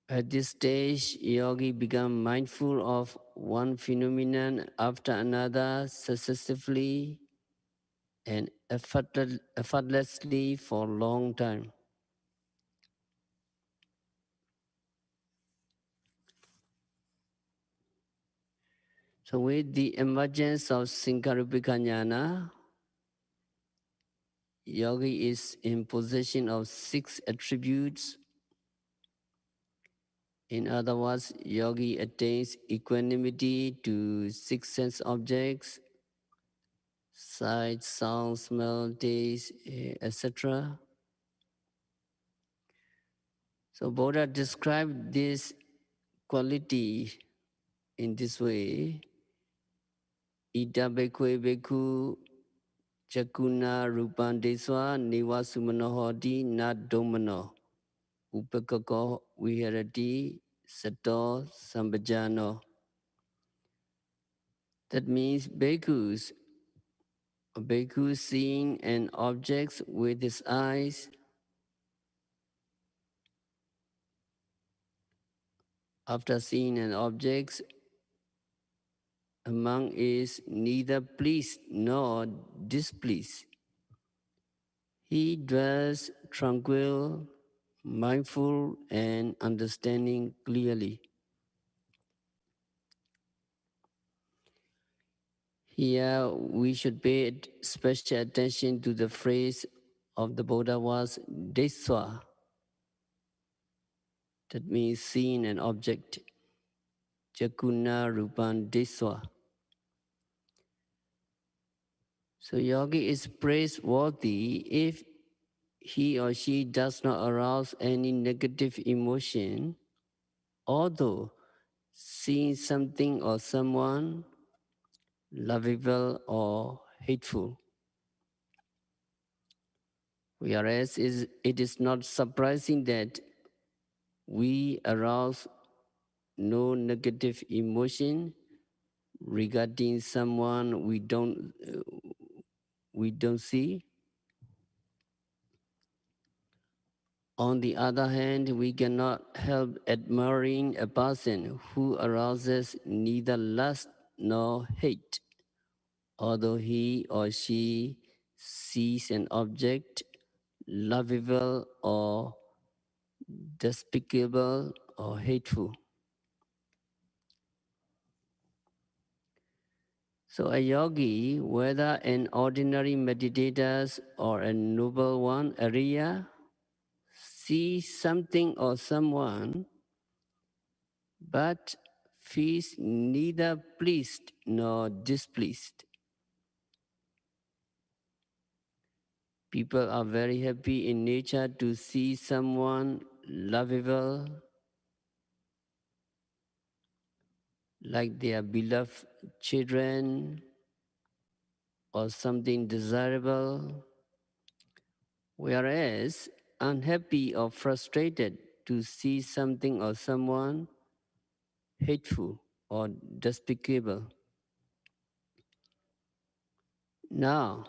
At this stage, yogi become mindful of one phenomenon after another successively and effortlessly for a long time. So with the emergence of Sankarupika Nyana, yogi is in possession of 6 attributes. In other words, yogi attains equanimity to 6 sense objects, sight, sound, smell, taste, etc. So Buddha described this quality in this way. Ita bhekkhve bhikkhu chakuna rupandeswa niva sumanohoti na domano upakako viharati sato sambhajano. That means bhikkhu seeing an object with his eyes, after seeing an object, a monk is neither pleased nor displeased. He dwells tranquil, mindful, and understanding clearly. Here we should pay special attention to the phrase of the Buddha was deswa. That means seeing an object. Jakuna rupan deswa. So yogi is praiseworthy if he or she does not arouse any negative emotion, although seeing something or someone lovable or hateful. Whereas it is not surprising that we arouse no negative emotion regarding someone we don't see. On the other hand, we cannot help admiring a person who arouses neither lust nor hate, although he or she sees an object lovable or despicable or hateful. So a yogi, whether an ordinary meditator or a noble one, Arya, sees something or someone, but feels neither pleased nor displeased. People are very happy in nature to see someone lovable, like their beloved children, or something desirable, whereas unhappy or frustrated to see something or someone hateful or despicable. Now,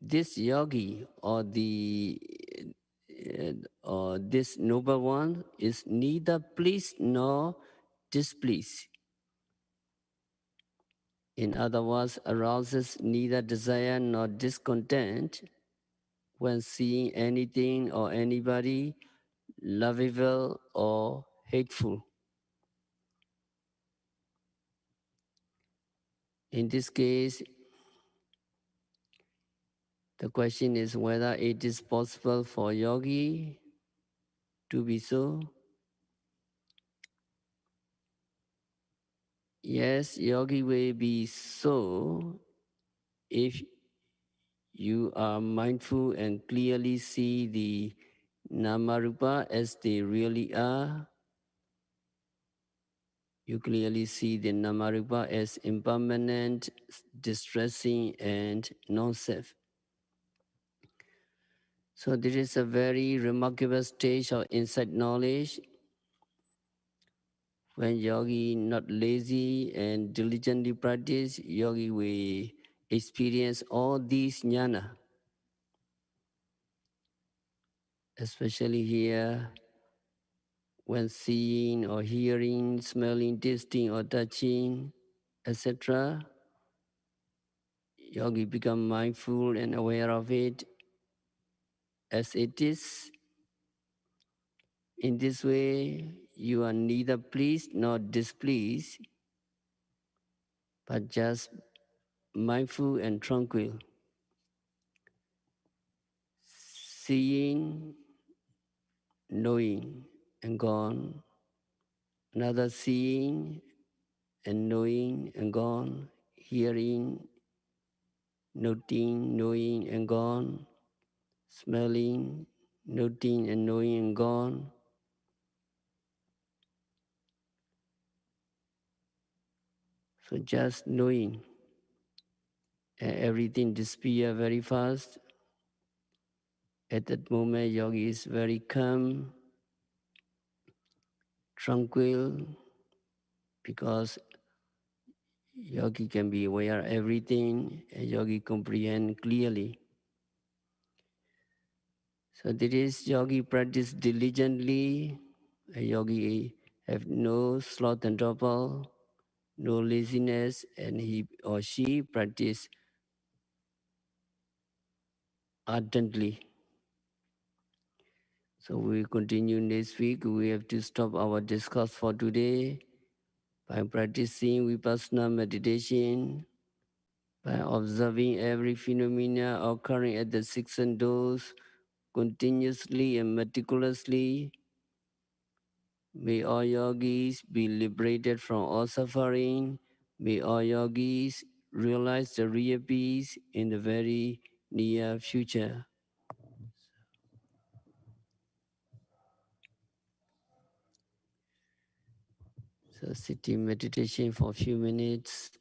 this yogi or this noble one is neither pleased nor displeased. In other words, arouses neither desire nor discontent when seeing anything or anybody lovable or hateful. In this case, the question is whether it is possible for yogi to be so. Yes, yogi will be so if you are mindful and clearly see the Namarupa as they really are. You clearly see the Namarupa as impermanent, distressing, and non-self. So this is a very remarkable stage of insight knowledge when yogi not lazy and diligently practice, yogi will experience all these jnana, especially here when seeing or hearing, smelling, tasting or touching, etc. Yogi become mindful and aware of it as it is. In this way, you are neither pleased nor displeased, but just mindful and tranquil. Seeing, knowing, and gone. Another seeing and knowing and gone. Hearing, noting, knowing and gone. Smelling, noting and knowing and gone. So just knowing, and everything disappear very fast. At that moment, yogi is very calm, tranquil, because yogi can be aware of everything and yogi comprehend clearly. So this is yogi practice diligently. A yogi have no sloth and trouble, no laziness, and he or she practice ardently. So we continue next week. We have to stop our discourse for today by practicing vipassana meditation, by observing every phenomena occurring at the six doors continuously and meticulously. May all yogis be liberated from all suffering. May all yogis realize the real peace in the very near future. So sitting meditation for a few minutes.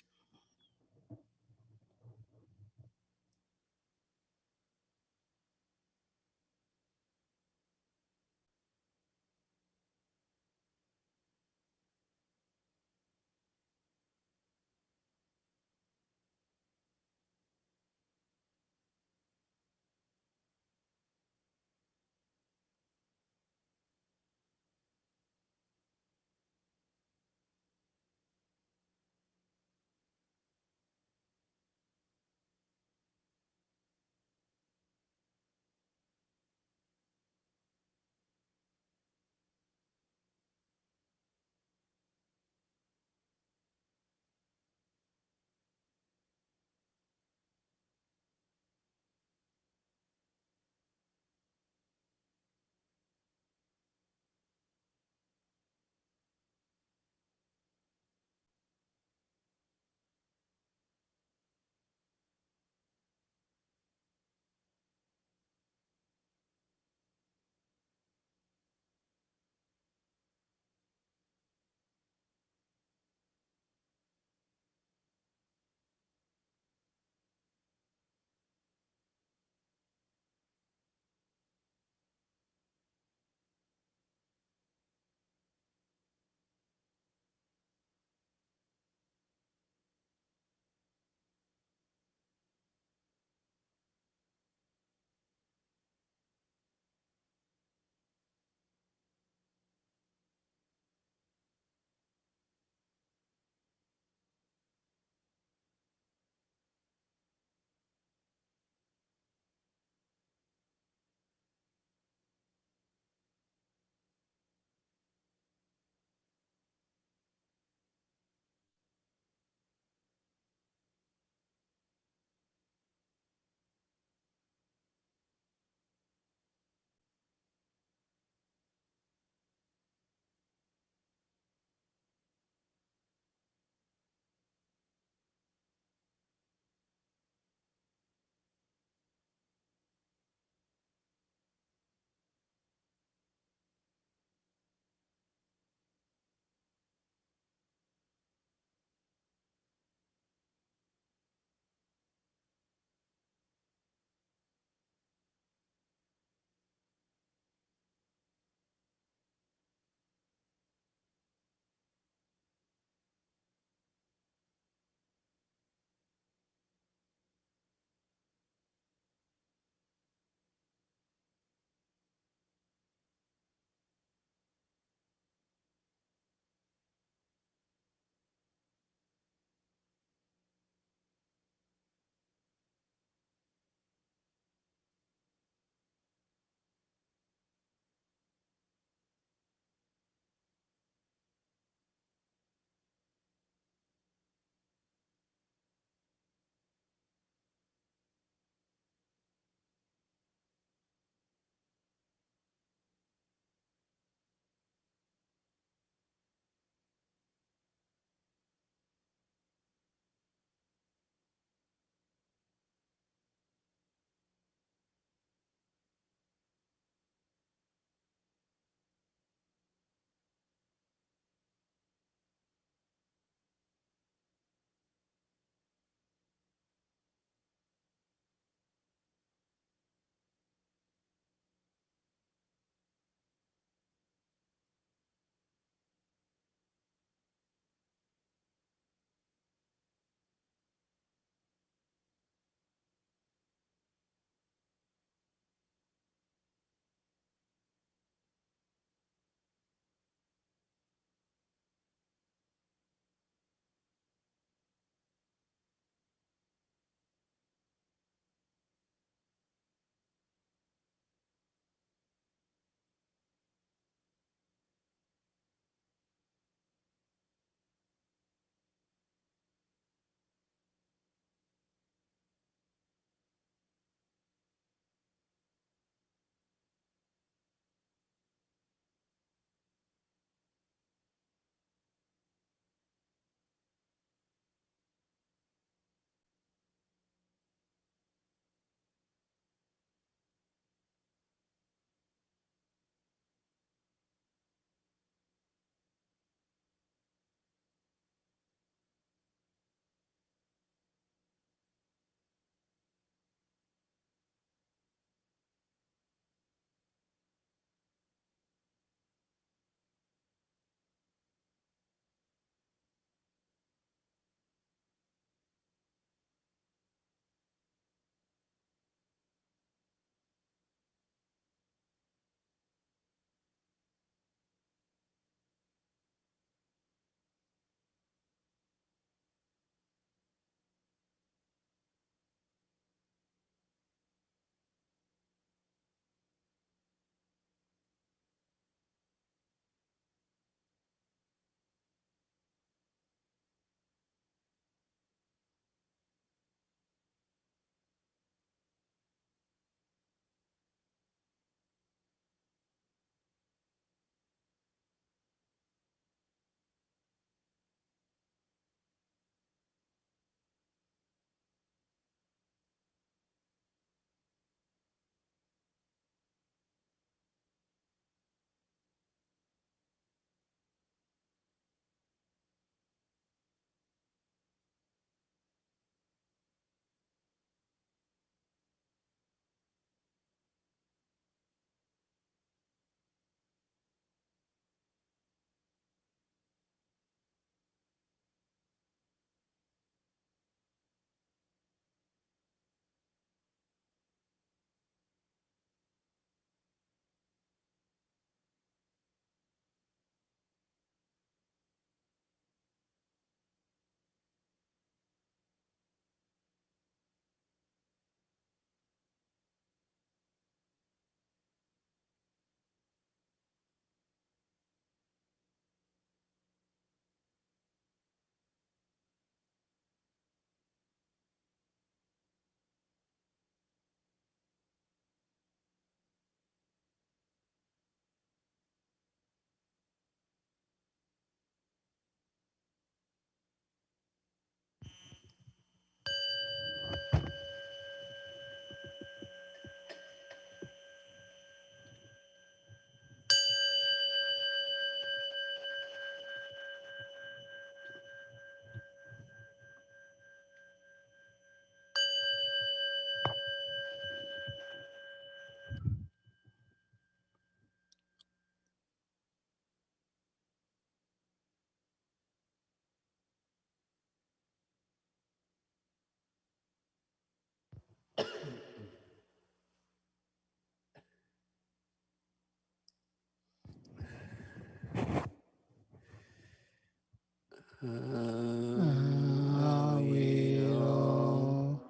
Aviro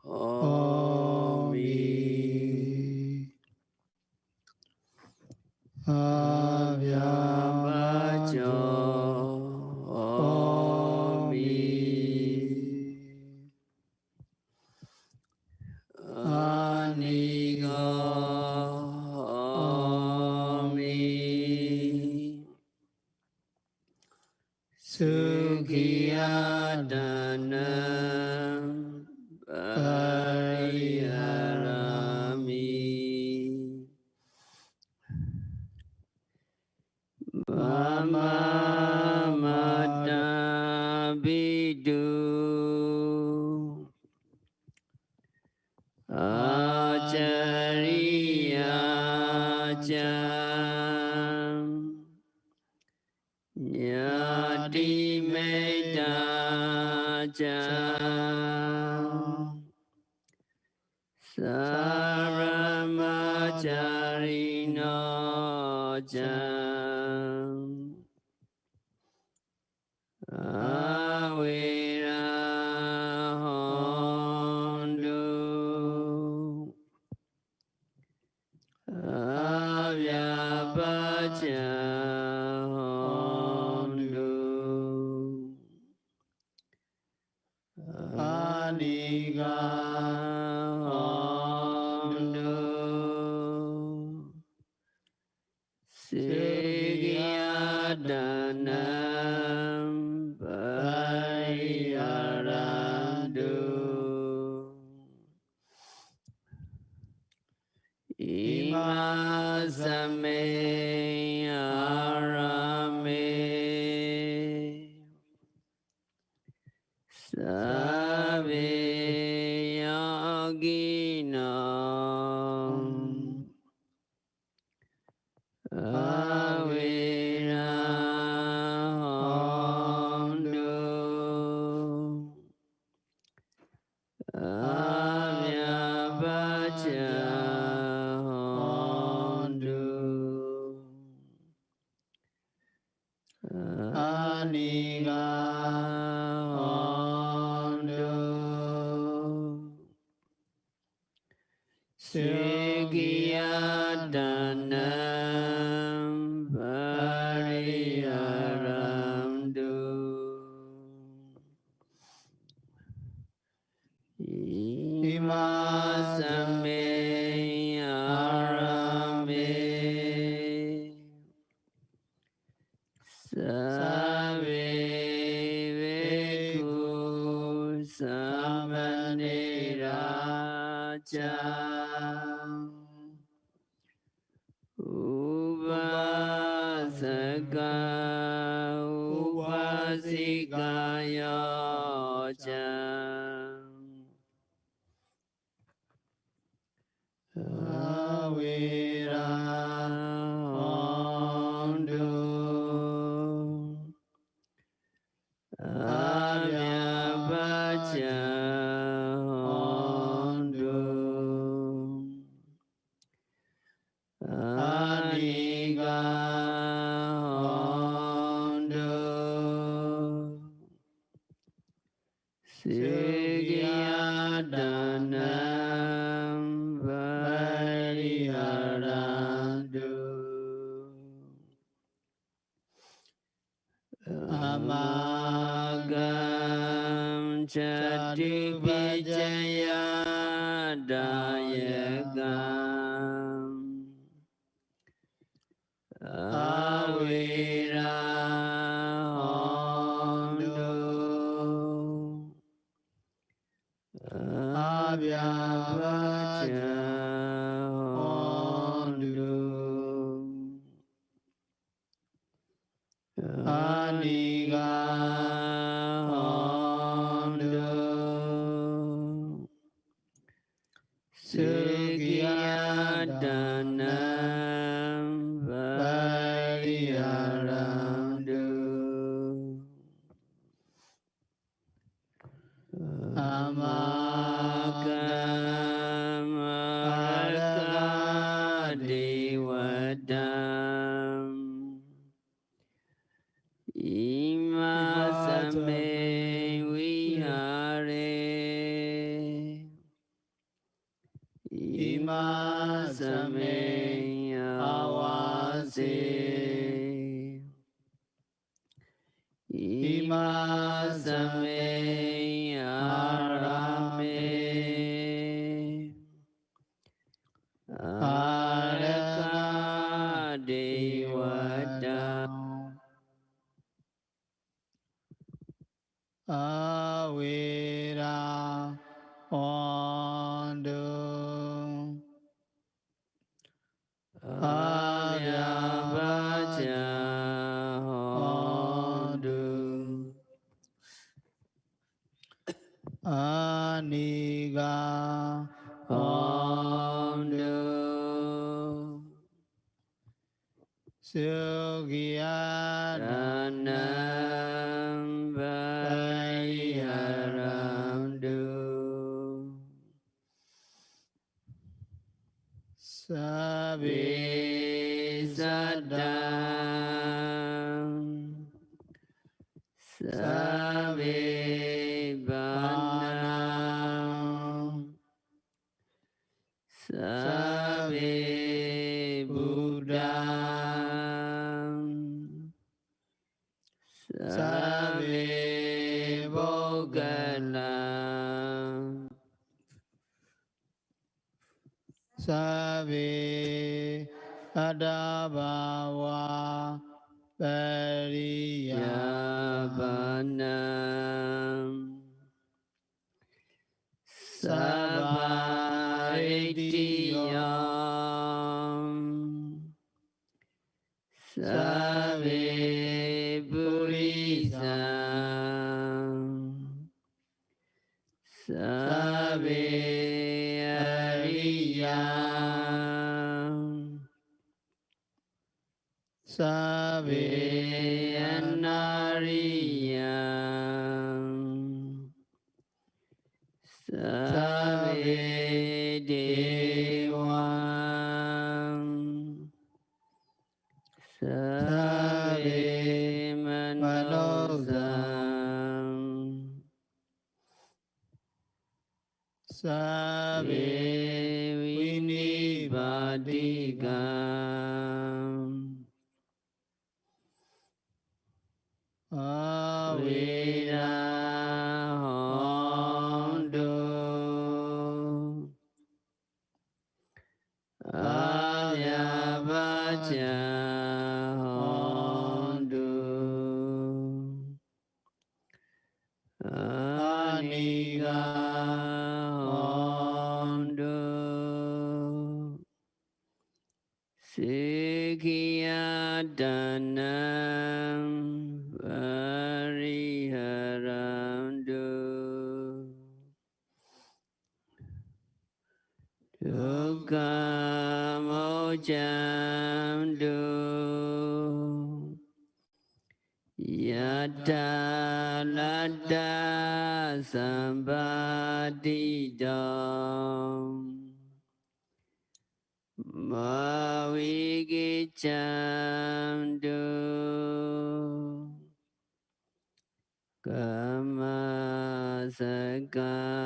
Homi Avyabajo Homi Aniga Homi Sukhiyadanam Pariharami Mama Mata Bidu Achariyacham Nyati Medacham Saramacharino Cham Avira Hondu Avyapacha Hondu Aniga Hondu Sigiyadanam Pariharandu Imasame Arame Sabe Yoginam Avira Hondu Avyapacha Hondu Aniga Hondu Sigiyadanam Pariharandu Imasame Arame Sabe Veku Samaniracham Upasaka Upasikaya Cham Avira Hondu Avyapacha Hondu Aniga Hondu Sigiyadanam Pariharandu Amagam Chatipijaya Dayagam Avira Hondu Avyapacha Hondu Aniga Hondu Sigiyadanam Pariharandu Amakamaraga Dewadam Avera Hondu Avyavaja Hondu Aniga Hondu Danam Variharandu Sabe Visadam Sabe Banam Sabe Buddham Sabe Bogalam Sabe Adabhawa Yabanam Sabaritiyam Sabaritiyam Sabe Sabe Purisam Sabe Ariyam Sabe Anariyam Sabe Devam Sabe Manosam Sabe Vinibhadigam Veda Avera Hondu Avyavaja Hondu Aniga Hondu Sikhiya Danam Variharandu Dukkhamojamdu Yata Ladda Sambadidam Mavigichamdu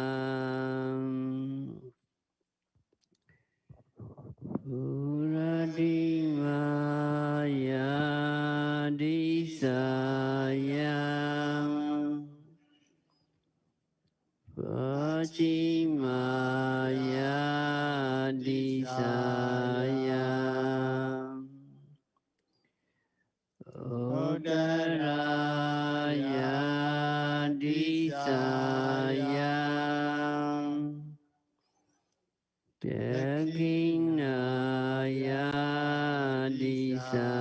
Kamasakam Uradimaya Disayam Pachimaya Disayam Udaraya Disayam Dakinaya Disayam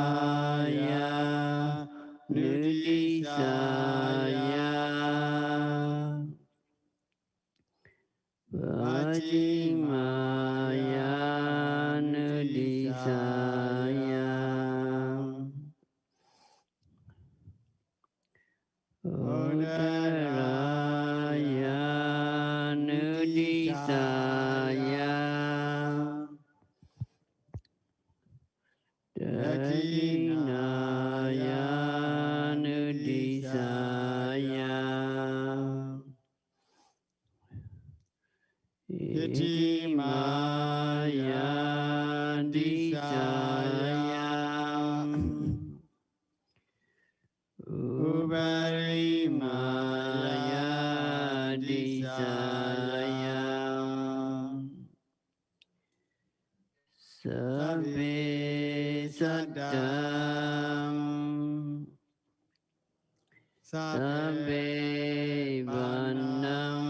Puradimaya Nudisaya Pachimaya Nudisaya Udaraya Nudisaya Dakinaya Nudisaya Itimaya Disayam Uparimaya Disayam Sabbe Saddam Sabbe Vanam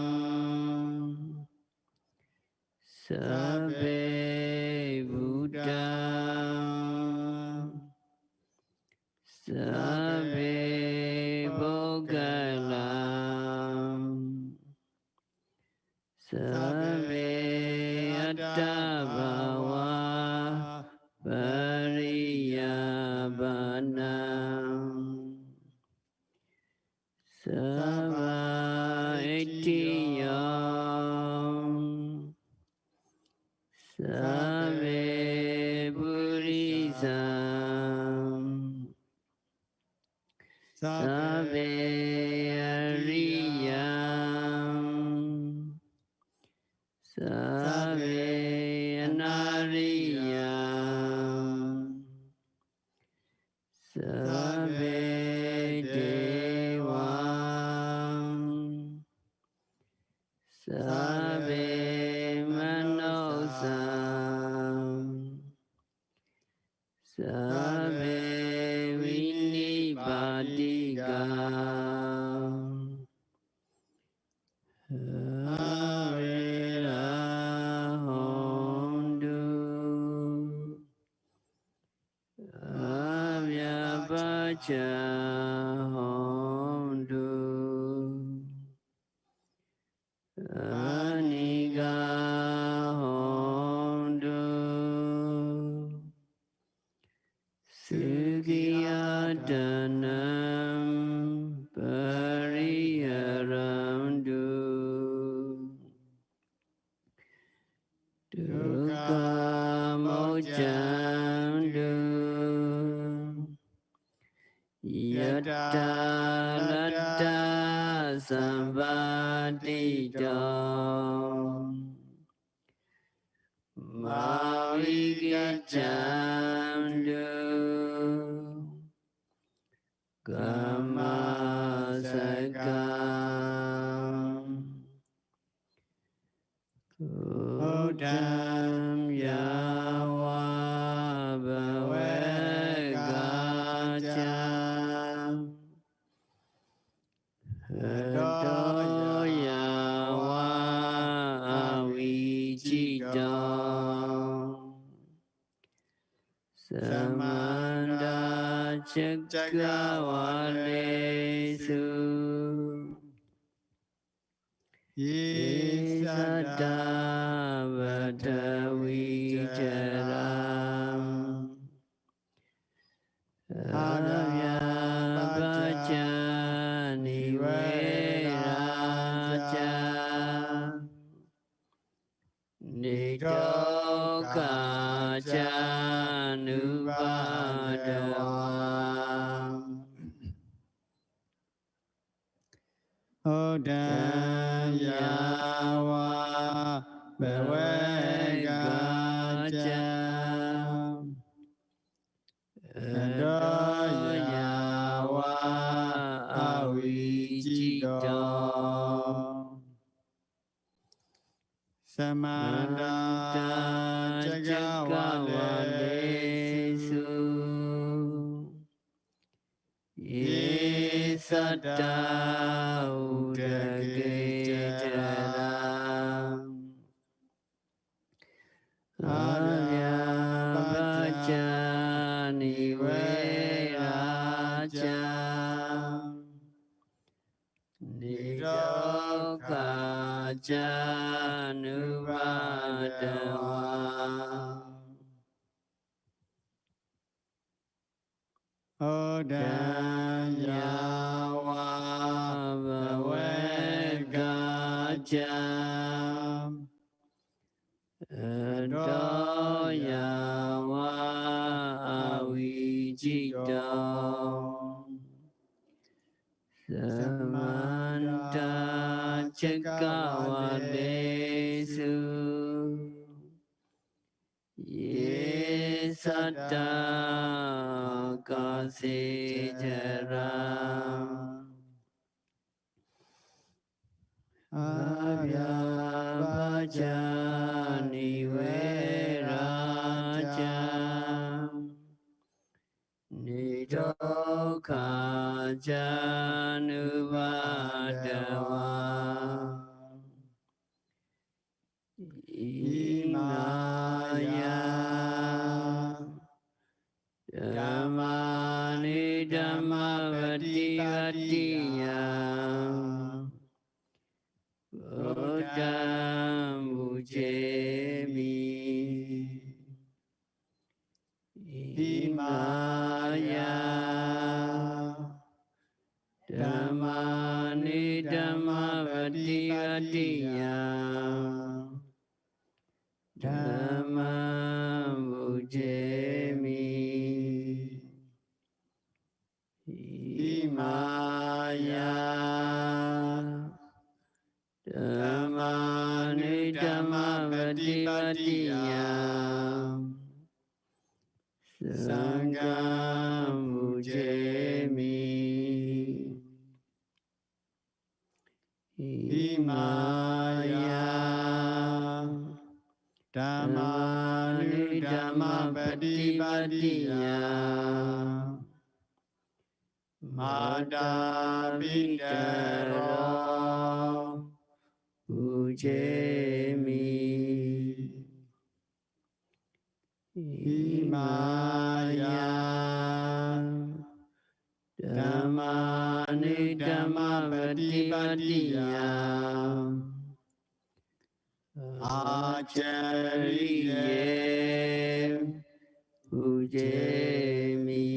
Sabbe Buddham Sabbe Bhogalam Sabbe Attabhava Pariyabanam Sabba Etiyam Sabbe Purisam Sabbe Ariyam Sabbe Anariyam Sabbe Devam Sabbe Manosam Sabbe Vinipadigam Avirahondu Avyapachahondu Anigahondu Sugiyatanam Pariharandu Dukhamochandu Yatta Latta Sampatitam Mavigachandu Kammasakam Udam Yawa Bhavegacam Adoyawa Avicidam Samanda Chakavalesu Yesadavatavicharam Avyapachanivedāca Nidokācanubhādavām Udāyāvā Bhavegāca Adoyawa Avicidam Samanta Chakavalesu Yesatta Udagetaram Avyapachanivedāca Nidokācanubhādavām Udāyāvā Bhavegāca Adoyawa Avicidam Samanta Chakavalesu Yesatta Kasejaram Avyapachanivedāca Chanuvadawa Imaya Dhammani Dhamma Vati Vatiyam Buddham Ujemi Imaya Dhammani Dhamma Vati Vatiyam Dhammam Ujemi Imaya Dhammani Dhamma Vati Vatiyam Sangham Ujemi Imaya Dhammani Dhamma Vati Vatiyam Mata Pitaro Ujemi Imaya Dhammani Dhamma Vati Vatiyam Acariye Ujemi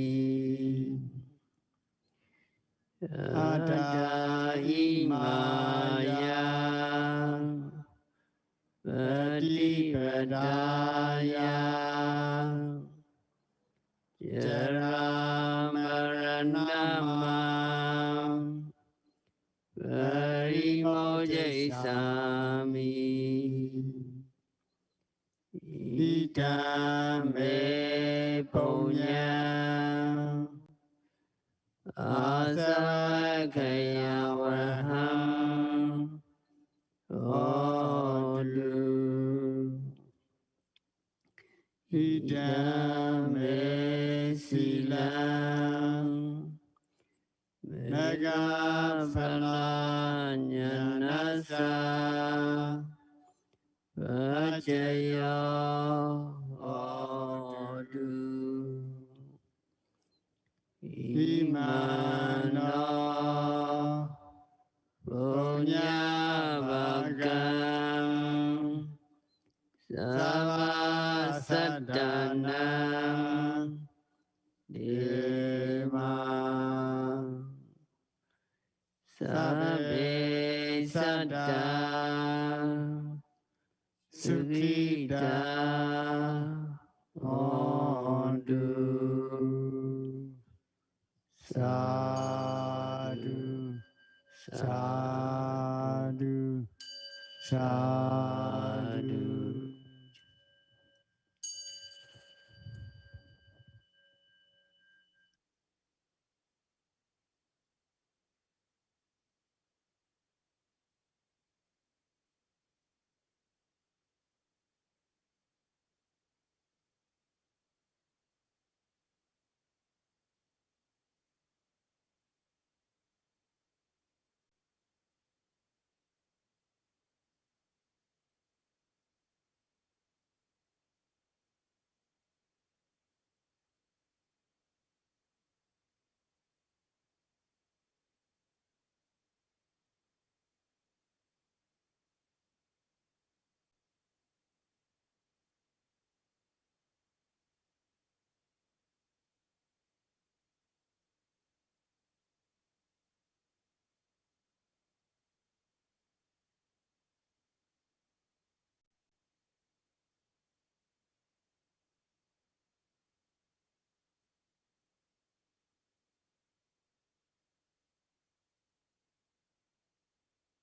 Ada Imaya Vati Vadaya Jaramarandamam Parimojayasami Idame Punyam Asavakaya Varaham Odu Idame Silam Megaphalanyanasa Vajaya Odu Imano Punyavagam Savasadanam Deva Sabe Sada Sugita Ondu Sadhu Sadhu Sadhu